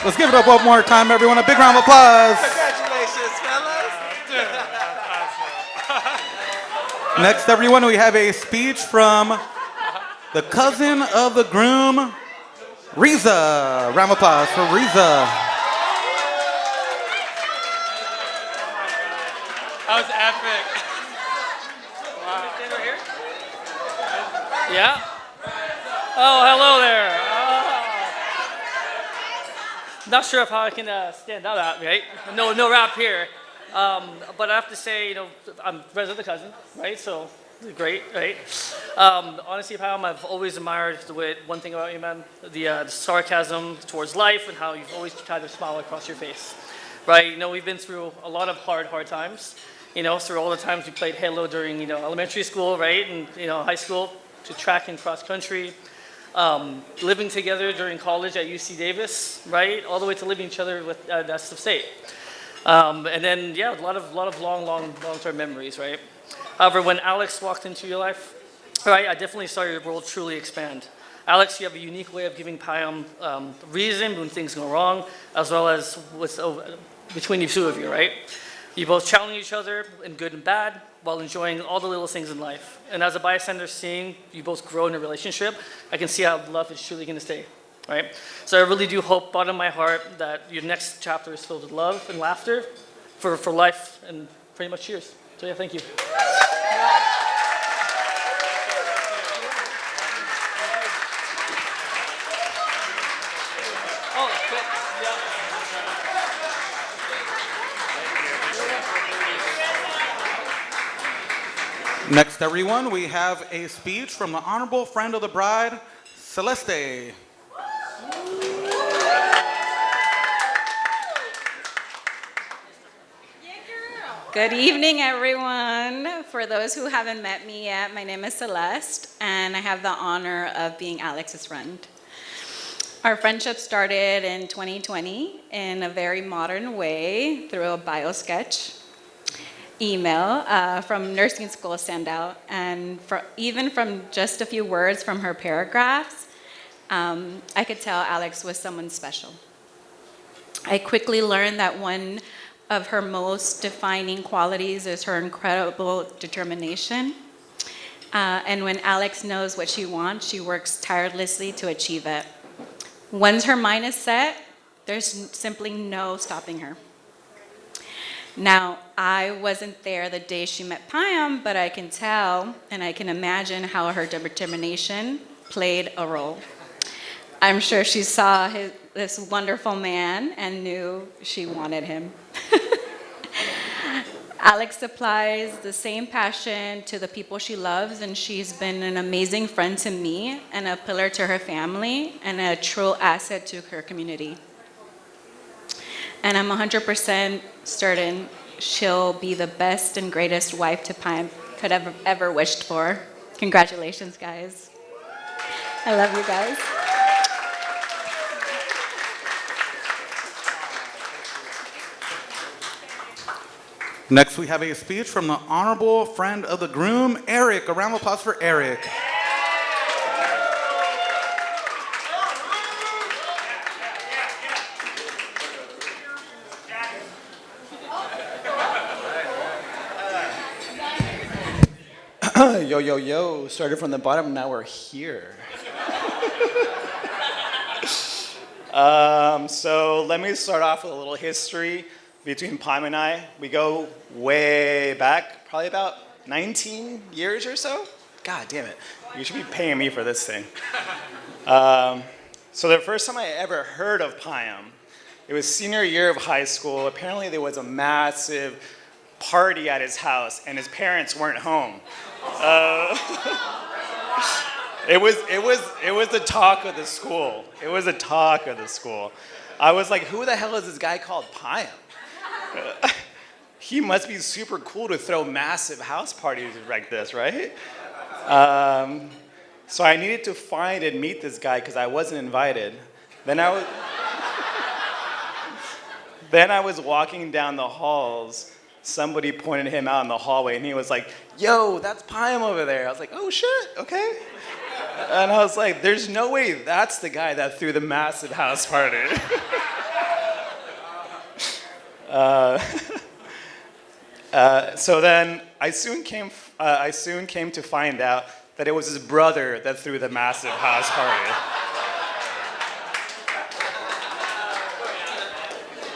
Let's give it up one more time, everyone. A big round of applause. Congratulations, fellas. Next, everyone, we have a speech from the cousin of the groom, Riza. Round of applause for Riza. That was epic. Wow. Stand over here? Yeah. Oh, hello there. Not sure if how I can stand out at, right? No rap here. But I have to say, I'm friends with the cousin, right? So great, right? Honestly, Payum, I've always admired one thing about you, man, the sarcasm towards life and how you've always tried to smile across your face, right? We've been through a lot of hard times, through all the times we played Halo during, elementary school, right? And, high school, to track and cross country. Living together during college at UC Davis, right? All the way to living each other with SF State. And then, yeah, a lot of long-term memories, right? However, when Alex walked into your life, right, I definitely saw your world truly expand. Alex, you have a unique way of giving Payum reason when things go wrong, as well as between the two of you, right? You both challenge each other in good and bad, while enjoying all the little things in life. And as a bystander seeing you both grow in a relationship, I can see how love is truly gonna stay, right? So I really do hope, bottom of my heart, that your next chapter is filled with love and laughter for life, and pretty much cheers. So yeah, thank you. Next, everyone, we have a speech from the honorable friend of the bride, Celeste. Good evening, everyone. For those who haven't met me yet, my name is Celeste, and I have the honor of being Alex's friend. Our friendship started in 2020 in a very modern way through a bio sketch. email from nursing school standout, and even from just a few words from her paragraphs, I could tell Alex was someone special. I quickly learned that one of her most defining qualities is her incredible determination. And when Alex knows what she wants, she works tirelessly to achieve it. Once her mind is set, there's simply no stopping her. Now, I wasn't there the day she met Payum, but I can tell and I can imagine how her determination played a role. I'm sure she saw this wonderful man and knew she wanted him. Alex applies the same passion to the people she loves, and she's been an amazing friend to me and a pillar to her family and a true asset to her community. And I'm 100% certain she'll be the best and greatest wife to Payum could ever wished for. Congratulations, guys. I love you guys. Next, we have a speech from the honorable friend of the groom, Eric. A round of applause for Eric. Yo, yo, yo. Started from the bottom, now we're here. So let me start off with a little history between Payum and I. We go way back, probably about 19 years or so. God damn it. You should be paying me for this thing. So the first time I ever heard of Payum, it was senior year of high school. Apparently there was a massive party at his house and his parents weren't home. It was the talk of the school. It was the talk of the school. I was like, who the hell is this guy called Payum? He must be super cool to throw massive house parties like this, right? So I needed to find and meet this guy because I wasn't invited. Then I was walking down the halls. Somebody pointed him out in the hallway, and he was like, yo, that's Payum over there. I was like, oh shit, okay. And I was like, there's no way that's the guy that threw the massive house party. So then I soon came to find out that it was his brother that threw the massive house party.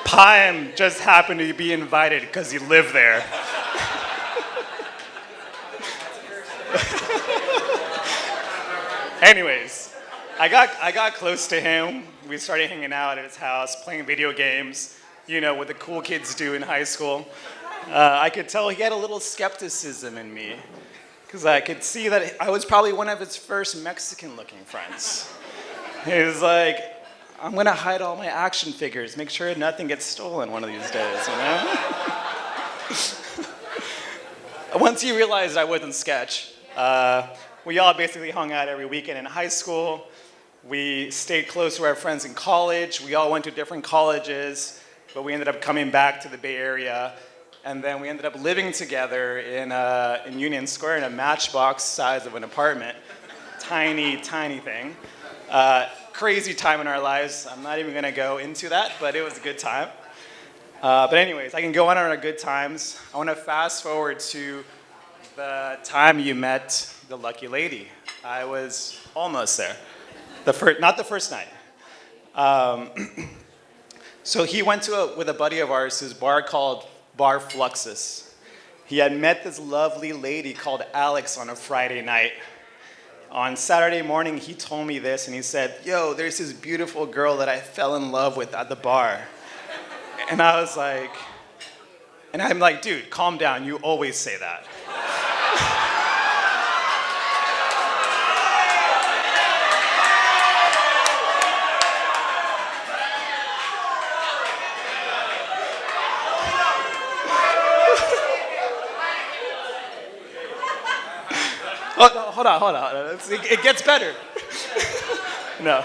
Payum just happened to be invited because he lived there. Anyways, I got close to him. We started hanging out at his house, playing video games, you know, what the cool kids do in high school. I could tell he had a little skepticism in me, because I could see that I was probably one of his first Mexican-looking friends. He was like, I'm gonna hide all my action figures, make sure nothing gets stolen one of these days, you know? Once he realized I wasn't sketch, we all basically hung out every weekend in high school. We stayed close to our friends in college. We all went to different colleges, but we ended up coming back to the Bay Area. And then we ended up living together in Union Square in a matchbox size of an apartment. Tiny, tiny thing. Crazy time in our lives. I'm not even gonna go into that, but it was a good time. But anyways, I can go on our good times. I wanna fast forward to the time you met the lucky lady. I was almost there. Not the first night. So he went with a buddy of ours whose bar called Bar Fluxus. He had met this lovely lady called Alex on a Friday night. On Saturday morning, he told me this and he said, yo, there's this beautiful girl that I fell in love with at the bar. And I was like, and I'm like, dude, calm down, you always say that. Oh, no, hold on. It gets better. No.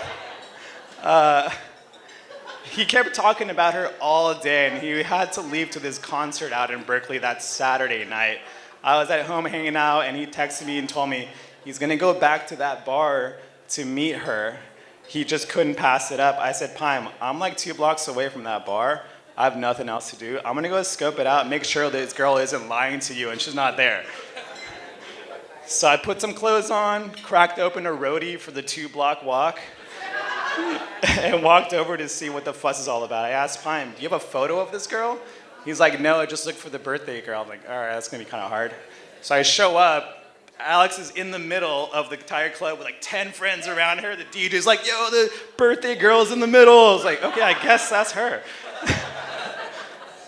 He kept talking about her all day, and he had to leave to this concert out in Berkeley that Saturday night. I was at home hanging out, and he texted me and told me he's gonna go back to that bar to meet her. He just couldn't pass it up. I said, Payum, I'm like 2 blocks away from that bar. I have nothing else to do. I'm gonna go scope it out, make sure this girl isn't lying to you and she's not there. So I put some clothes on, cracked open a roadie for the 2-block walk, and walked over to see what the fuss is all about. I asked Payum, do you have a photo of this girl? He's like, no, I just looked for the birthday girl. I'm like, all right, that's gonna be kind of hard. So I show up, Alex is in the middle of the entire club with like 10 friends around her. The DJ's like, yo, the birthday girl's in the middle. I was like, okay, I guess that's her.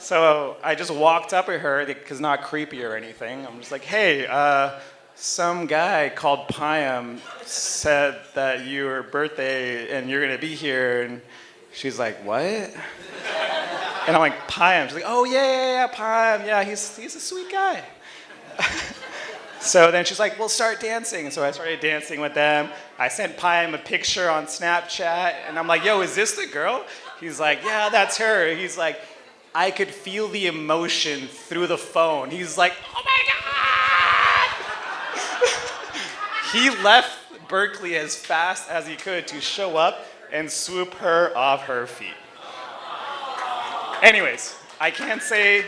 So I just walked up at her, because not creepy or anything. I'm just like, hey, some guy called Payum said that your birthday and you're gonna be here. And she's like, what? And I'm like, Payum. She's like, oh yeah, Payum. Yeah, he's a sweet guy. So then she's like, well, start dancing. So I started dancing with them. I sent Payum a picture on Snapchat. And I'm like, yo, is this the girl? He's like, yeah, that's her. He's like, I could feel the emotion through the phone. He's like, oh my God! He left Berkeley as fast as he could to show up and swoop her off her feet. Anyways, I can't say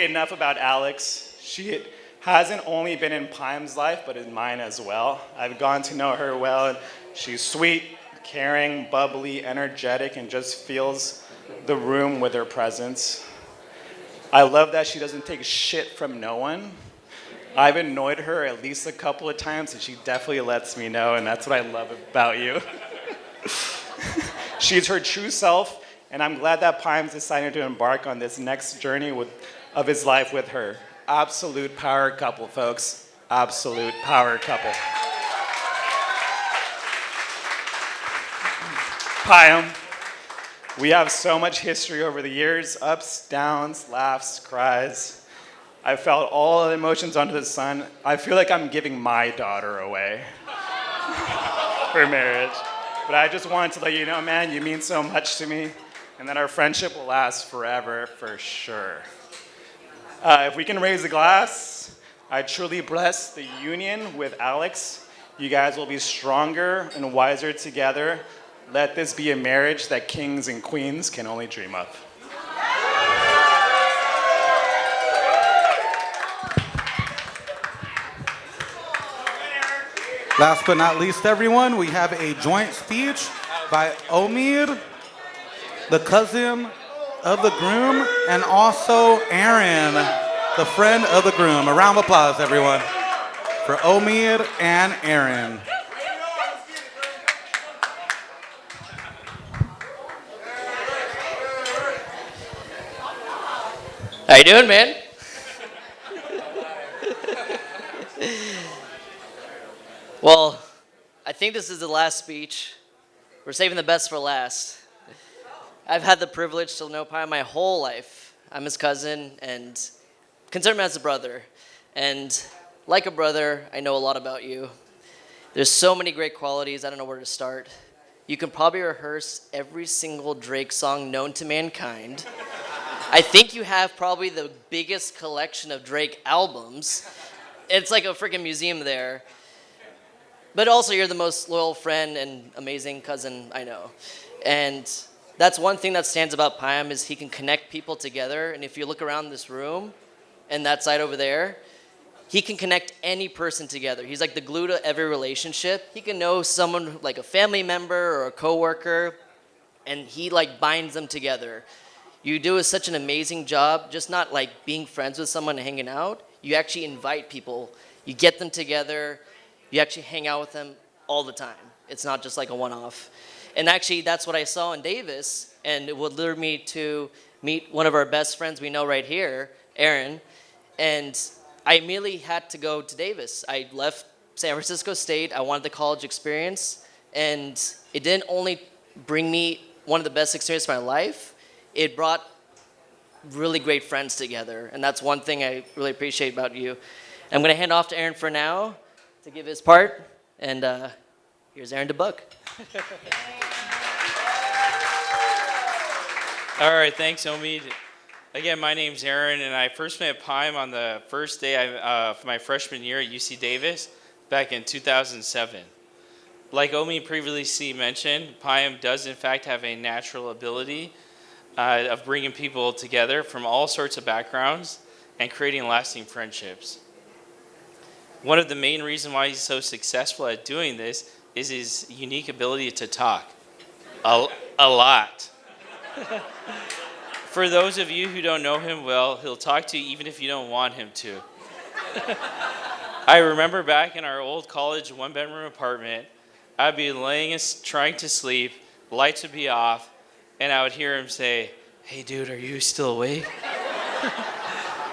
enough about Alex. She hasn't only been in Payum's life, but in mine as well. I've gotten to know her well, and she's sweet, caring, bubbly, energetic, and just fills the room with her presence. I love that she doesn't take shit from no one. I've annoyed her at least a couple of times, and she definitely lets me know, and that's what I love about you. She's her true self, and I'm glad that Payum's decided to embark on this next journey of his life with her. Absolute power couple, folks. Absolute power couple. Payum, we have so much history over the years, ups, downs, laughs, cries. I felt all the emotions under the sun. I feel like I'm giving my daughter away for marriage. But I just wanted to let you know, man, you mean so much to me, and that our friendship will last forever for sure. If we can raise a glass, I truly bless the union with Alex. You guys will be stronger and wiser together. Let this be a marriage that kings and queens can only dream of. Last but not least, everyone, we have a joint speech by Omid, the cousin of the groom, and also Aaron, the friend of the groom. A round of applause, everyone, for Omid and Aaron. How you doing, man? Well, I think this is the last speech. We're saving the best for last. I've had the privilege to know Payum my whole life. I'm his cousin and consider him as a brother. And like a brother, I know a lot about you. There's so many great qualities, I don't know where to start. You can probably rehearse every single Drake song known to mankind. I think you have probably the biggest collection of Drake albums. It's like a freaking museum there. But also, you're the most loyal friend and amazing cousin I know. And that's one thing that stands about Payum is he can connect people together. And if you look around this room and that side over there, he can connect any person together. He's like the glue to every relationship. He can know someone like a family member or a coworker, and he like binds them together. You do such an amazing job, just not like being friends with someone and hanging out. You actually invite people. You get them together. You actually hang out with them all the time. It's not just like a one-off. And actually, that's what I saw in Davis, and it would lure me to meet one of our best friends we know right here, Aaron. And I immediately had to go to Davis. I left San Francisco State. I wanted the college experience, and it didn't only bring me one of the best experiences of my life, it brought really great friends together, and that's one thing I really appreciate about you. I'm going to hand off to Aaron for now. to give his part. And here's Aaron DeBuck. All right, thanks, Omid. Again, my name's Aaron, and I first met Payum on the first day of my freshman year at UC Davis back in 2007. Like Omid previously mentioned, Payum does in fact have a natural ability of bringing people together from all sorts of backgrounds and creating lasting friendships. One of the main reasons why he's so successful at doing this is his unique ability to talk. A lot. For those of you who don't know him well, he'll talk to you even if you don't want him to. I remember back in our old college one-bedroom apartment, I'd be laying trying to sleep, lights would be off, and I would hear him say, "Hey dude, are you still awake?"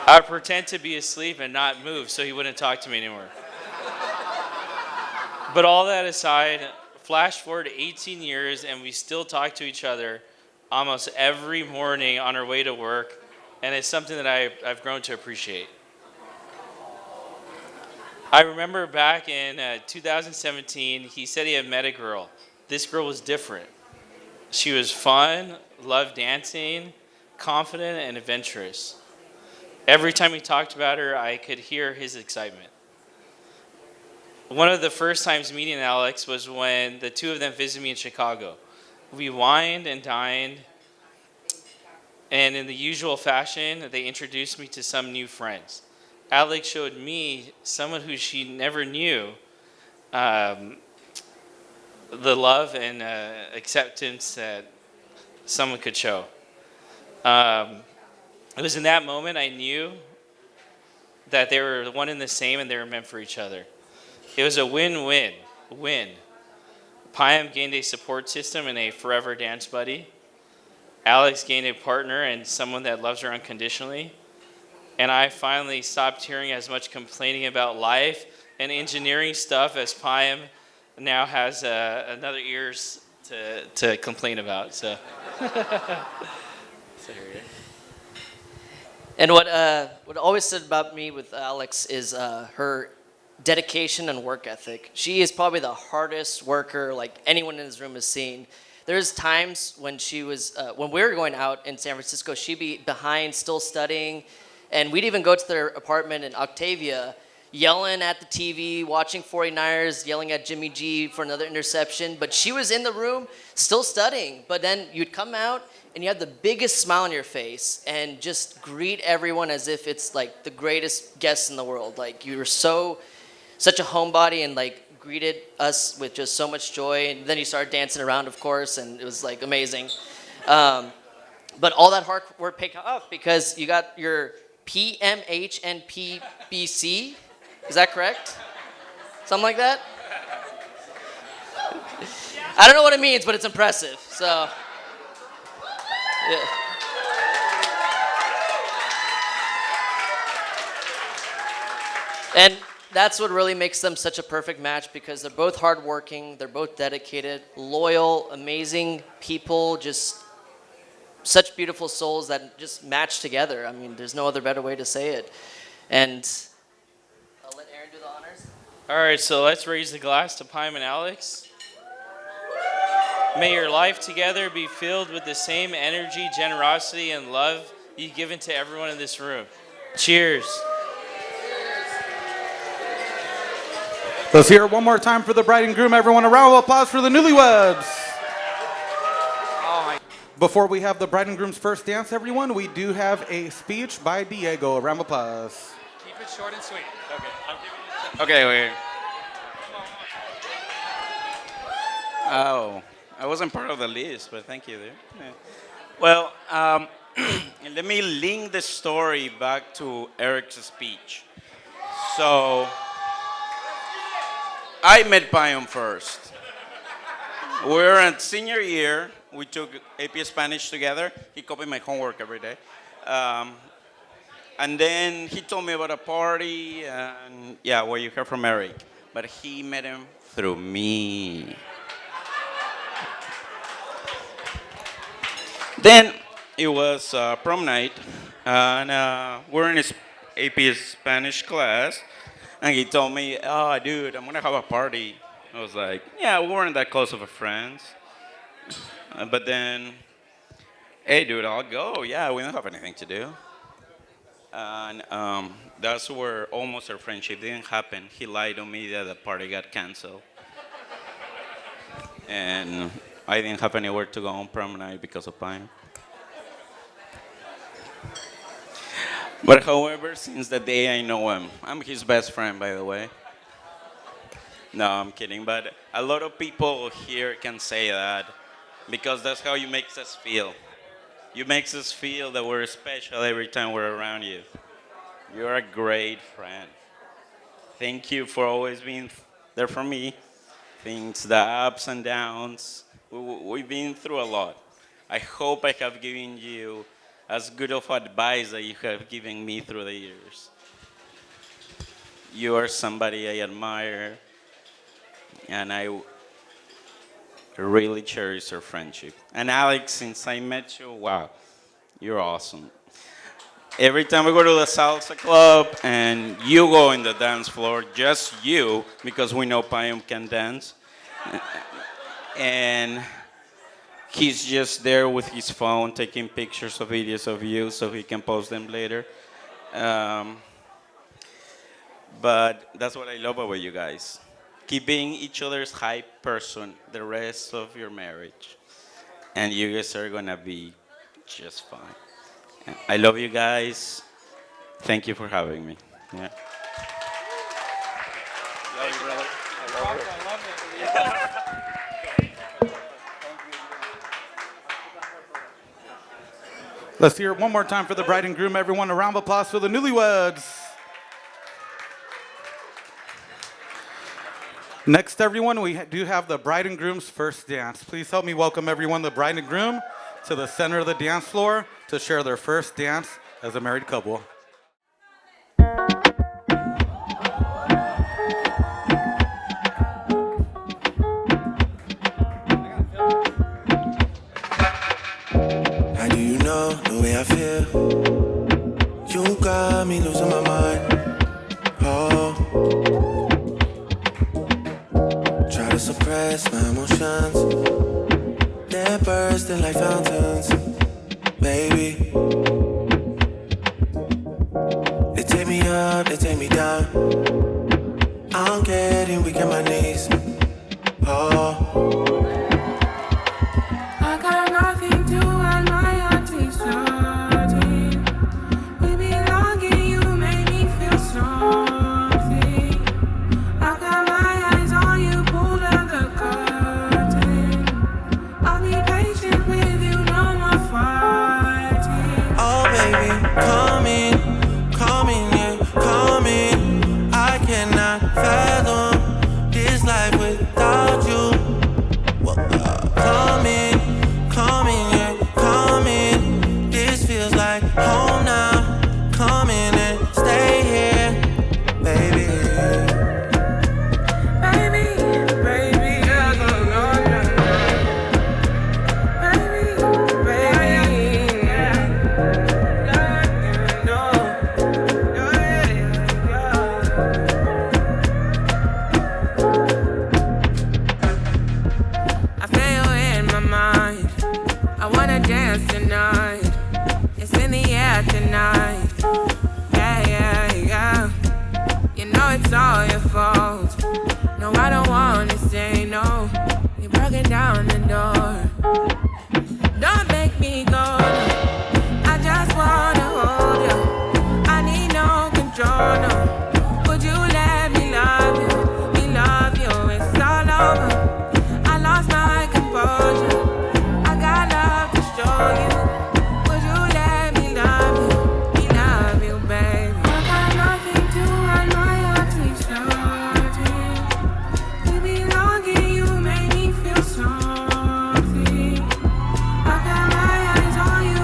I would pretend to be asleep and not move so he wouldn't talk to me anymore. But all that aside, flash forward 18 years and we still talk to each other almost every morning on our way to work, and it's something that I've grown to appreciate. I remember back in 2017, he said he had met a girl. This girl was different. She was fun, loved dancing, confident, and adventurous. Every time he talked about her, I could hear his excitement. One of the first times meeting Alex was when the two of them visited me in Chicago. We wined and dined, and in the usual fashion, they introduced me to some new friends. Alex showed me someone who she never knew the love and acceptance that someone could show. It was in that moment I knew that they were one and the same and they were meant for each other. It was a win-win. Payum gained a support system and a forever dance buddy. Alex gained a partner and someone that loves her unconditionally. And I finally stopped hearing as much complaining about life and engineering stuff as Payum now has another ears to complain about. So, And what always said about me with Alex is her dedication and work ethic. She is probably the hardest worker like anyone in this room has seen. There's times when when we were going out in San Francisco, she'd be behind still studying, and we'd even go to their apartment in Octavia, yelling at the TV, watching 49ers, yelling at Jimmy G for another interception, but she was in the room still studying. But then you'd come out and you have the biggest smile on your face and just greet everyone as if it's like the greatest guest in the world. Like you were such a homebody and like greeted us with just so much joy. And then you started dancing around, of course, and it was like amazing. But all that hard work paid off because you got your PMH and PBC. Is that correct? Something like that? I don't know what it means, but it's impressive. So, yeah. And that's what really makes them such a perfect match because they're both hardworking, they're both dedicated, loyal, amazing people, just such beautiful souls that just match together. I mean, there's no other better way to say it. And I'll let Aaron do the honors. all right, so let's raise the glass to Payum and Alex. May your life together be filled with the same energy, generosity, and love you've given to everyone in this room. Cheers. Let's hear it one more time for the bride and groom. Everyone, a round of applause for the newlyweds. Before we have the bride and groom's first dance, everyone, we do have a speech by Diego. A round of applause. Keep it short and sweet. Okay, I'm giving you Okay, wait. Oh, I wasn't part of the list, but thank you, dude. Yeah. Well, let me link the story back to Eric's speech. So, I met Payum first. We were at senior year. We took AP Spanish together. He copied my homework every day. And then he told me about a party, and yeah, well, you heard from Eric. But he met him through me. Then it was prom night, and we're in his AP Spanish class, And he told me, oh, dude, I'm going to have a party. I was like, yeah, we weren't that close of a friends. But then, hey, dude, I'll go. Yeah, we don't have anything to do. And that's where almost our friendship didn't happen. He lied to me that the party got canceled. And I didn't have anywhere to go on prom night because of Payum. But however, since the day I know him, I'm his best friend, by the way. No, I'm kidding. But a lot of people here can say that because that's how you make us feel. You make us feel that we're special every time we're around you. You're a great friend. Thank you for always being there for me. Things, the ups and downs. We've been through a lot. I hope I have given you as good of advice that you have given me through the years. You are somebody I admire, and I really cherish our friendship. And Alex, since I met you, wow, you're awesome. Every time we go to the salsa club and you go in the dance floor, just you, because we know Payum can dance, and he's just there with his phone taking pictures of videos of you so he can post them later. But that's what I love about you guys. Keep being each other's hype person the rest of your marriage. And you guys are gonna be just fine. I love you guys. Thank you for having me. Yeah. Love you, brother. I love it. Let's hear it one more time for the bride and groom. Everyone, a round of applause for the newlyweds. Next, everyone, we do have the bride and groom's first dance. Please help me welcome everyone, the bride and groom, to the center of the dance floor to share their first dance as a married couple. How do you know the way I feel? You got me losing my mind. Oh, try to suppress my emotions. They're bursting like fountains, baby. They take me up, they take me down. I'm getting weak on my knees. Oh, I got nothing to add my attention. We belong and you make me feel something. I got my eyes on you, pull down the curtain. I'll be patient with you, no more fighting. oh baby, come in, yeah, come in. I cannot fathom this life without you. Come in, yeah, come in. This feels like home now. Come in and stay here, baby. Baby, yeah, no. Baby, yeah, no. I feel you in my mind. I wanna dance tonight. It's in the air tonight. Yeah. You know it's all your fault. No, I don't wanna say no. You're broken down the door. Don't make me go. I just wanna hold you. I need no control, no. Would you let me love you? Me love you, it's all over. I lost my composure. I got love to show you. Would you let me love you? Me love you, baby. I got nothing to add my attention. We belong and you make me feel something. I got my eyes on you.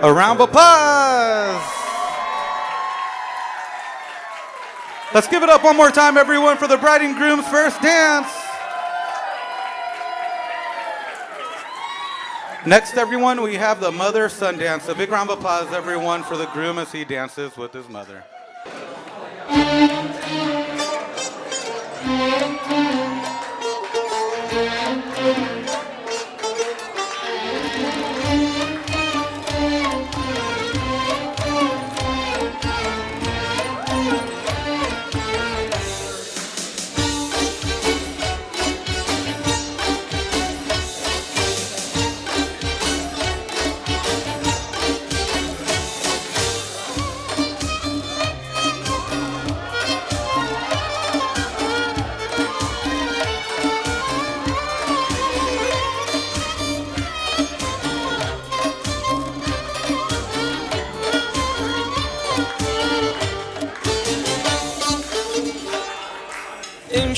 A round of applause. Let's give it up one more time, everyone, for the bride and groom's first dance. Next, everyone, we have the mother-son dance. A big round of applause, everyone, for the groom as he dances with his mother.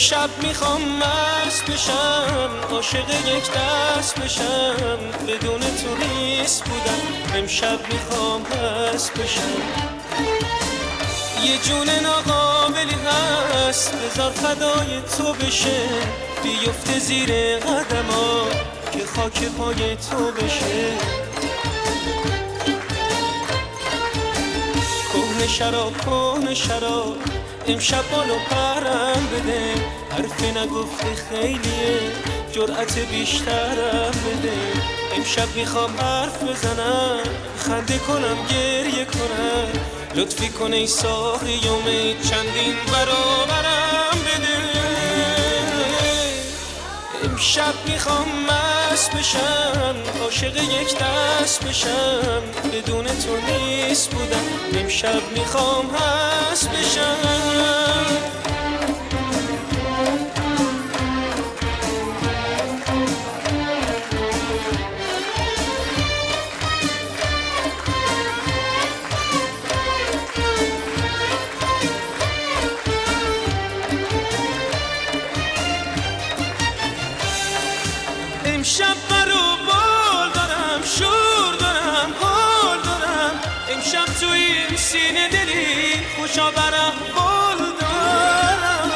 امشب میخوام مست بشم عاشق یک دست بشم بدون تو نیست بودم امشب میخوام مست بشم یه جون ناقابلی هست بذار فدای تو بشه بیفته زیر قدما که خاک پای تو بشه کهنه شراب امشب بالو پرم بده حرفی نگفته خیلیه جرأت بیشترم بده امشب میخوام حرف بزنم خنده کنم گریه کنم لطفی کن ای ساقی یوم چندین برابرم بده امشب میخوام مست بشم عاشق یک دست بشم بدون تو نیست بودم امشب میخوام مست بشم امشب برو بال دارم شور دارم حال دارم امشب تو این سینه دلی خوشا برم بال دارم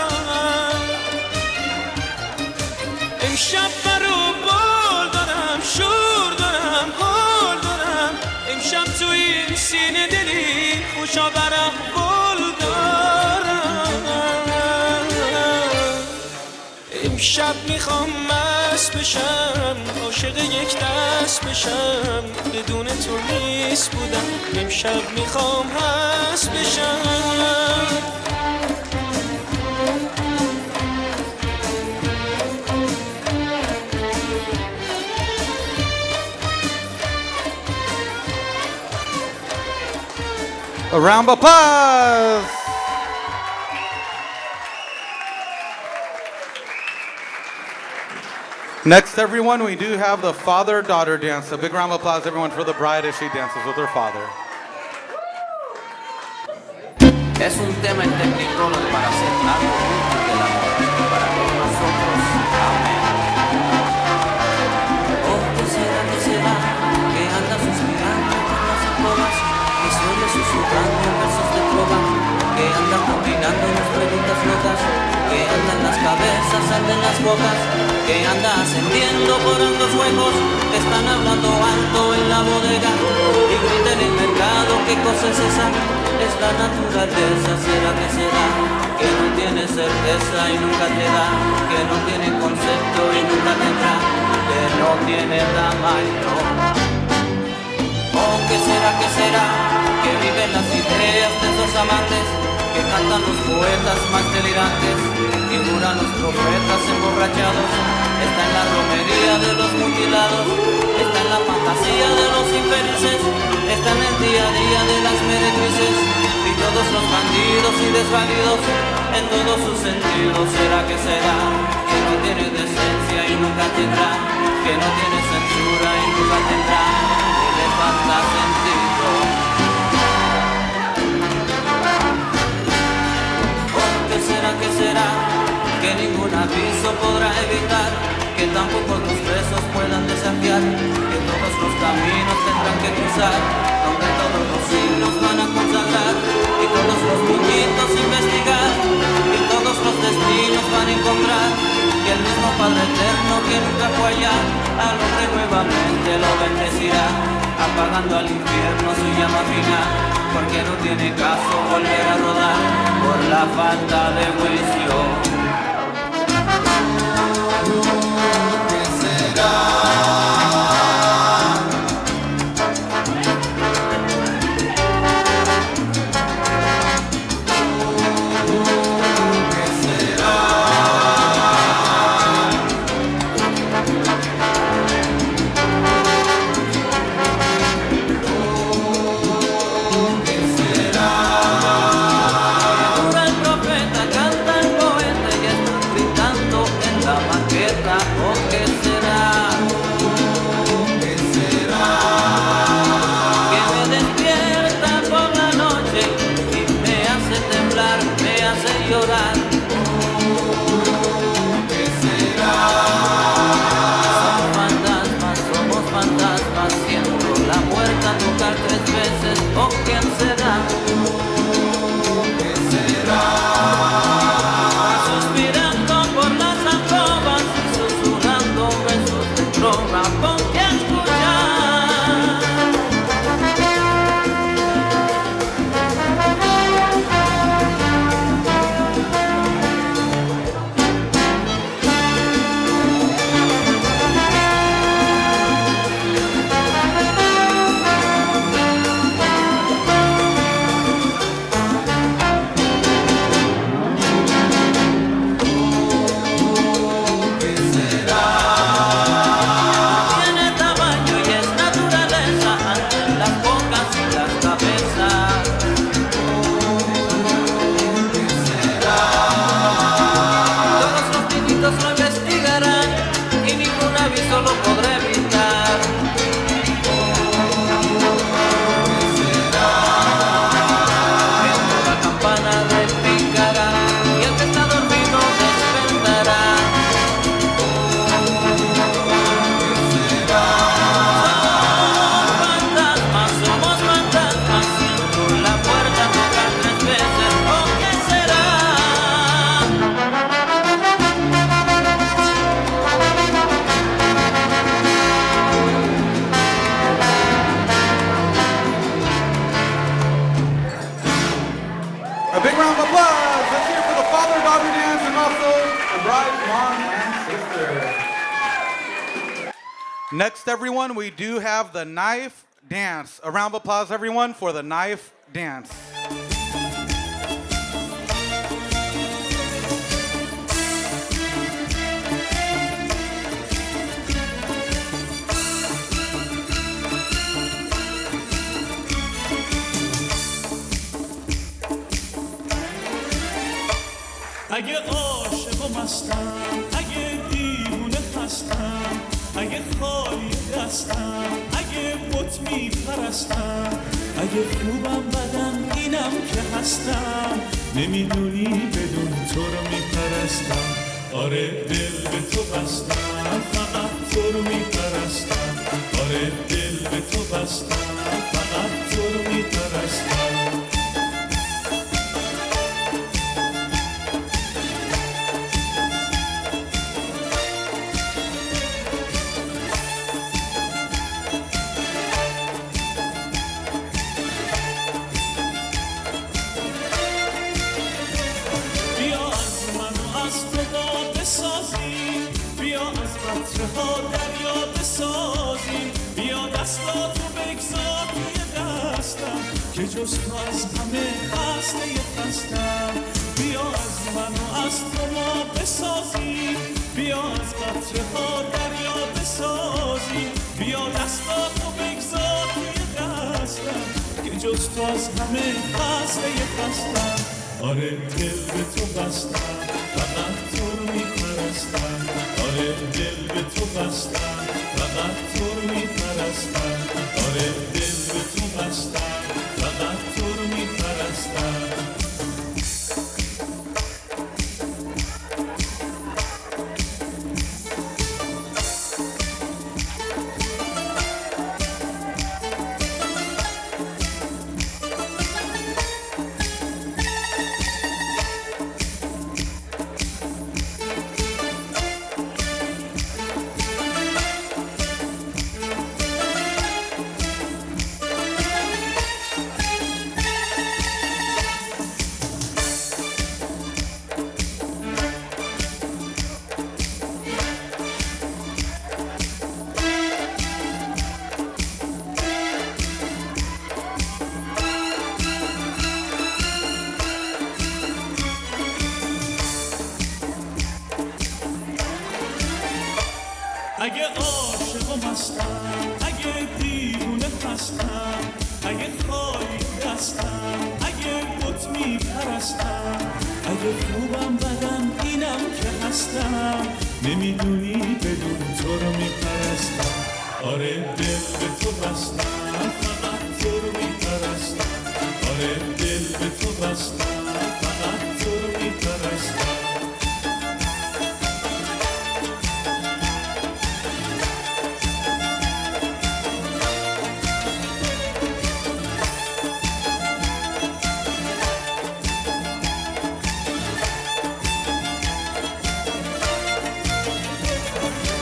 امشب برو بال دارم شور دارم حال دارم امشب تو این سینه دلی خوشا برم بال دارم امشب میخوام مست بشم عاشق یک دست بشم بدون تو نیست بودم امشب میخوام مست بشم A round of applause. Next, everyone, we do have the father-daughter dance. A big round of applause, everyone, for the bride as she dances with her father. Es un tema en Technicolor para hacer algo útil del amor para todos nosotros. Amén. Oh, ¿qué será que anda suspirando con las alcobas que se oye susurrando en versos de trova que anda combinando las preguntas locas que anda en las cabezas, anda en las bocas que anda ascendiendo por hondos huecos que están hablando alto en la bodega y grita en el mercado qué cosa es esa es la naturaleza, será que será que no tiene certeza y nunca te da que no tiene concepto y nunca tendrá que no tiene tamaño oh, ¿qué será que viven las ideas de esos amantes que cantan los poetas más delirantes y juran los profetas emborrachados está en la romería de los mutilados está en la fantasía de los infelices está en el día a día de las meretrices y todos los bandidos y desvalidos en todos sus sentidos será que no tiene decencia y nunca tendrá que no tiene censura y nunca tendrá que le falta sentido ¿Qué será? Que ningún aviso podrá evitar que tampoco los presos puedan desafiar que todos los caminos tendrán que cruzar que nunca fue allá, al hombre nuevamente lo bendecirá, apagando al infierno su llama final, porque no tiene caso volver a rodar por la falta de juicio. ¿Qué será? A big round of applause. Let's hear it for the father-daughter dance and also the bride's mom and sister. Next, everyone, we do have the knife dance. A round of applause, everyone, for the knife dance. اگه عاشق و مستم، اگه دیوونه هستم، اگه خالی دستم، اگه بت میپرستم، اگه خوبم بدم اینم که هستم، نمیدونی بدون تو رو میپرستم. آره دل به تو بستم، فقط تو رو میپرستم. آره دل به تو بستم، فقط تو رو میپرستم. دریا بسازیم بیا دستاتو بگذار توی دستم که جز تو از همه خسته خستم بیا از من و از تو ما بسازیم بیا از قطره ها دریا بسازیم بیا دستاتو بگذار توی دستم که جز تو از همه خسته خستم آره دل به تو بستم فقط تو رو میپرستم آره دل به تو بستم فقط تو رو میپرستم آره دل به تو بستم فقط تو رو میپرستم اگه عاشق و مستم، اگه دیوونه هستم، اگه خالی دستم، اگه بت میپرستم، اگه خوبم بدم اینم که هستم، نمیدونی بدون تو رو میپرستم. آره دل به تو بستم، فقط تو رو میپرستم. آره دل به تو بستم، فقط تو رو میپرستم.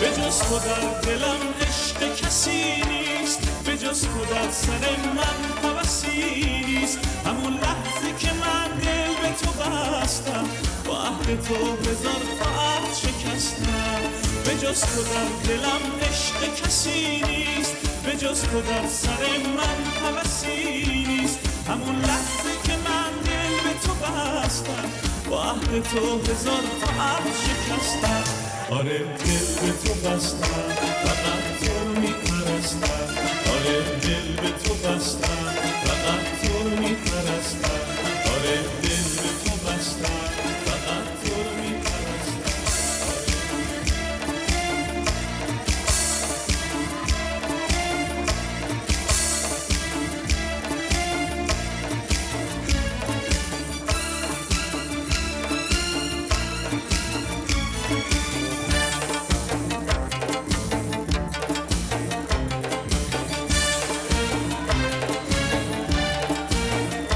به جز تو در دلم عشق کسی نیست، به جز تو در سر من هوسی نیست. همون لحظه که من دل به تو بستم، با عهد تو هزار تا عهد شکستم. به جز تو در دلم عشق کسی نیست، به جز تو در سر من هوسی نیست. همون لحظه که من دل به تو بستم، با عهد تو هزار تا عهد شکستم. آره دل به تو بستم، فقط تو رو میپرستم. آره دل به تو بستم، فقط تو رو میپرستم. آره دل به تو بستم، فقط تو رو میپرستم.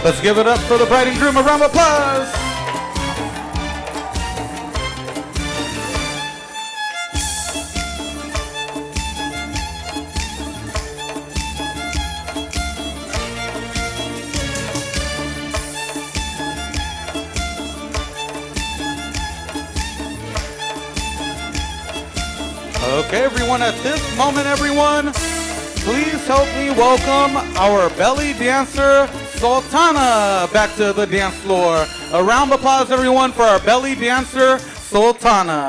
Let's give it up for the bride and groom. A round of applause. Okay, everyone, at this moment, everyone, please help me welcome our belly dancer, Sultana, back to the dance floor. A round of applause, everyone, for our belly dancer, Sultana.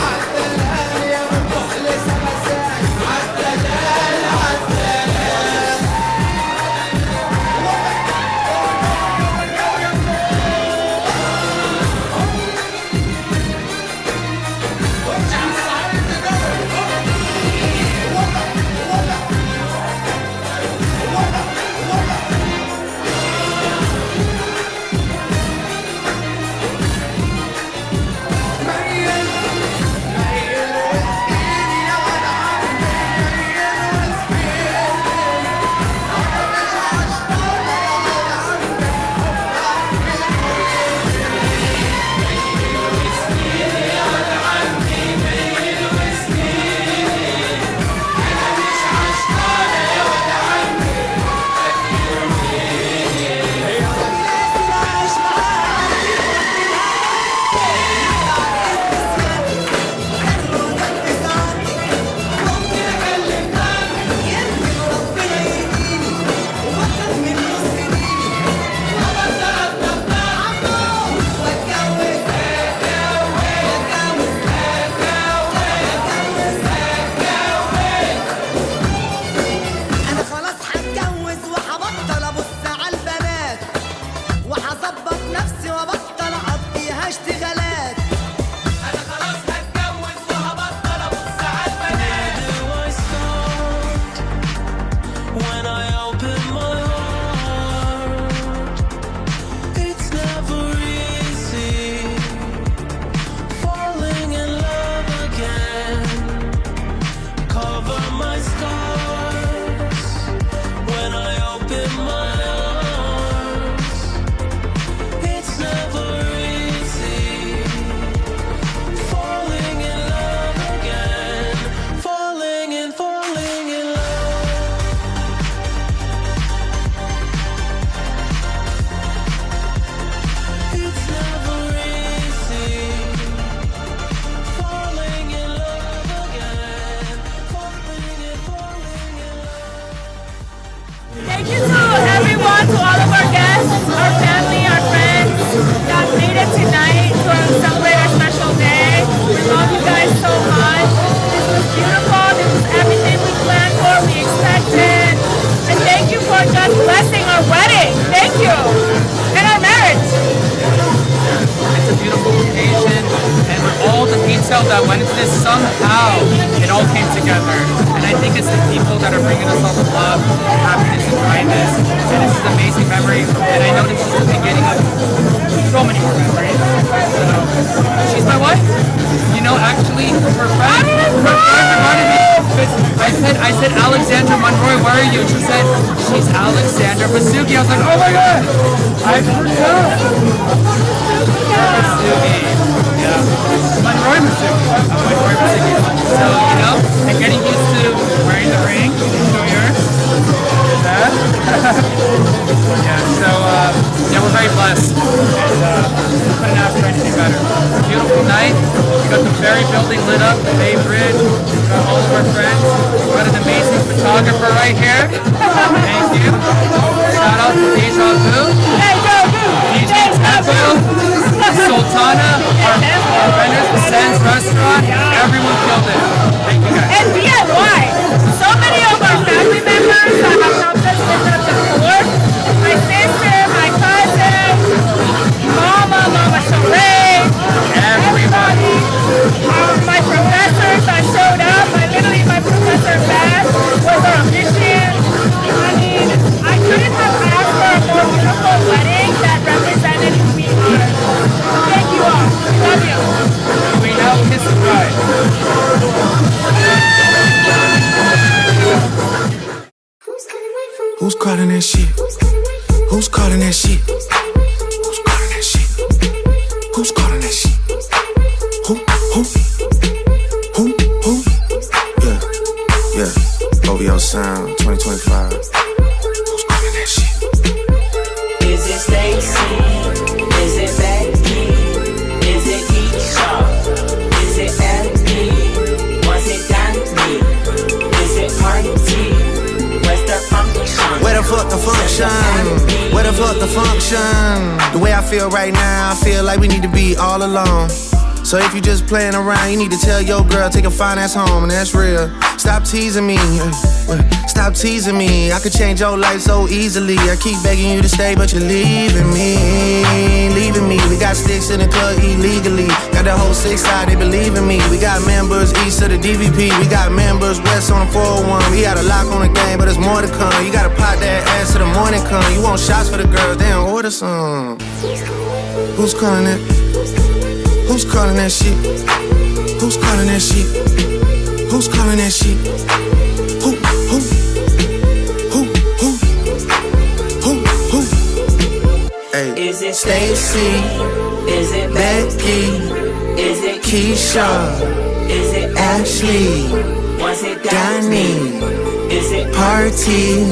عالدلال يا من مخلص love that went into this. Somehow it all came together. And I think it's the people that are bringing us all the love, happiness, and kindness. And it's an amazing memory. And I know this is the beginning of so many more memories. So, she's my wife. You know, actually, her friend reminded me. I said, Alexandra Monroy, where are you? And she said, she's Alexandra Masugi. I was like, oh my God, I forgot. Masugi. Yeah. Monroy Masugi. Monroy Masugi. So, you know, and getting used to wearing the ring. Show yours. That. Yeah, so, yeah, we're very blessed. And couldn't ask for anything better. Beautiful night. We got the ferry building lit up, the Bay Bridge. We got all of our friends. We got an amazing photographer right here. Thank you. Shout out to Deja Vu. DJ Tempo. Sultana. Our vendors, the Sands Restaurant. Everyone killed it. Thank you guys. And DIY. So many of our family members that have helped us visit up before. My sister, my cousin, Mama Sheree, everybody. My professors that showed up. My professor Beth was our officiant. I mean, I couldn't have asked for a more beautiful wedding that represented who we are. Thank you all. Love you. We now kiss the bride. Who's calling that shit? Who's calling that shit? Who's calling that shit? Who's calling that shit? Who? Yeah. OVO Sound 2025. Who's calling that shit? Is it Stacy? Is it Becky? Is it Keisha? Is it Ellie? Was it Danny? Is it Marty? Where's the function? Where the fuck the function? Where the fuck the function? The way I feel right now, I feel like we need to be all alone. So if you just playing around, you need to tell your girl, take a fine ass home, and that's real. Stop teasing me, stop teasing me. I could change your life so easily. I keep begging you to stay, but you're leaving me, leaving me. We got sticks in the club illegally. Got the whole 6 side, they believe in me. We got members east of the DVP. We got members west on the 401. We got a lock on the game, but there's more to come. You gotta pot that ass till the morning come. You want shots for the girls, then order some. Who's calling it? Who's calling that shit? Who's calling that shit? Who's calling that shit? Who? Hey. Is it Stacy? Is it Becky? Is it Keisha? Is it Ashley? Was it Danny? Is it Party?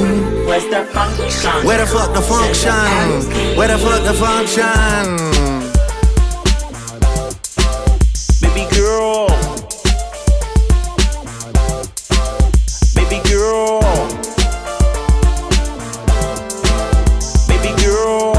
Where's the function? Where the fuck the function? Where the fuck the function? Baby girl. Baby girl. Baby girl.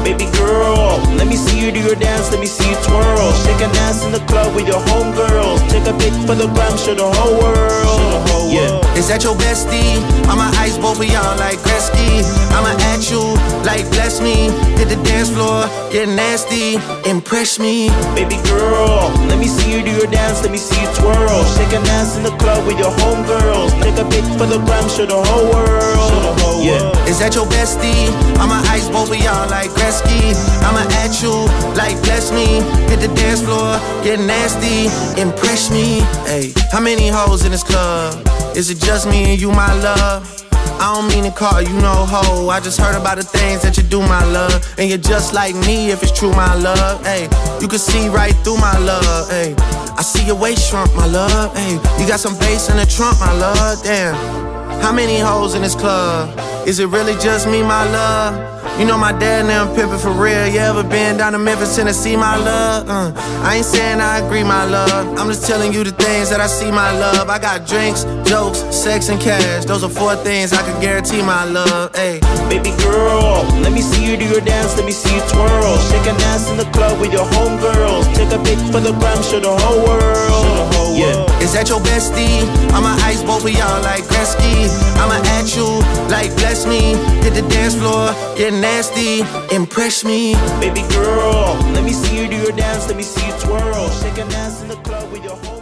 Baby girl, let me see you do your dance, let me see you twirl. Shake an ass in the club with your homegirls. Take a pic for the gram, show the whole world. Yeah. Is that your bestie? I'ma ice both of y'all like Gretzky. I'ma at you like bless me. Hit the dance floor, get nasty, impress me. Baby girl, let me see you do your dance, let me see you twirl. Shake an ass in the club with your homegirls. Take a pic for the gram, show the whole world. Yeah. Is that your bestie? I'ma ice both of y'all like Gretzky. I'ma at you like bless me. Hit the dance floor, get nasty, impress me. Hey, how many hoes in this club? Is it just me and you, my love? I don't mean to call you no hoe. I just heard about the things that you do, my love. And you're just like me if it's true, my love. Hey, you can see right through my love. Hey, I see your waist shrunk, my love. Hey, you got some bass in the trunk, my love. Damn, how many hoes in this club? Is it really just me, my love? You know my dad now pimpin' for real. You ever been down to Memphis, Tennessee, my love? I ain't saying I agree, my love. I'm just telling you the things that I see, my love. I got drinks, jokes, sex, and cash. Those are 4 things I can guarantee, my love. Hey, baby girl, let me see you do your dance, let me see you twirl. Shake an ass in the club with your homegirls. Take a pic for the gram, show the whole world. Yeah. Is that your bestie? I'ma ice both of y'all like Gretzky. I'ma at you like bless me. Hit the dance floor. floor, get nasty, impress me. Baby girl, let me see you do your dance, let me see you twirl. Shake an ass in the club with your whole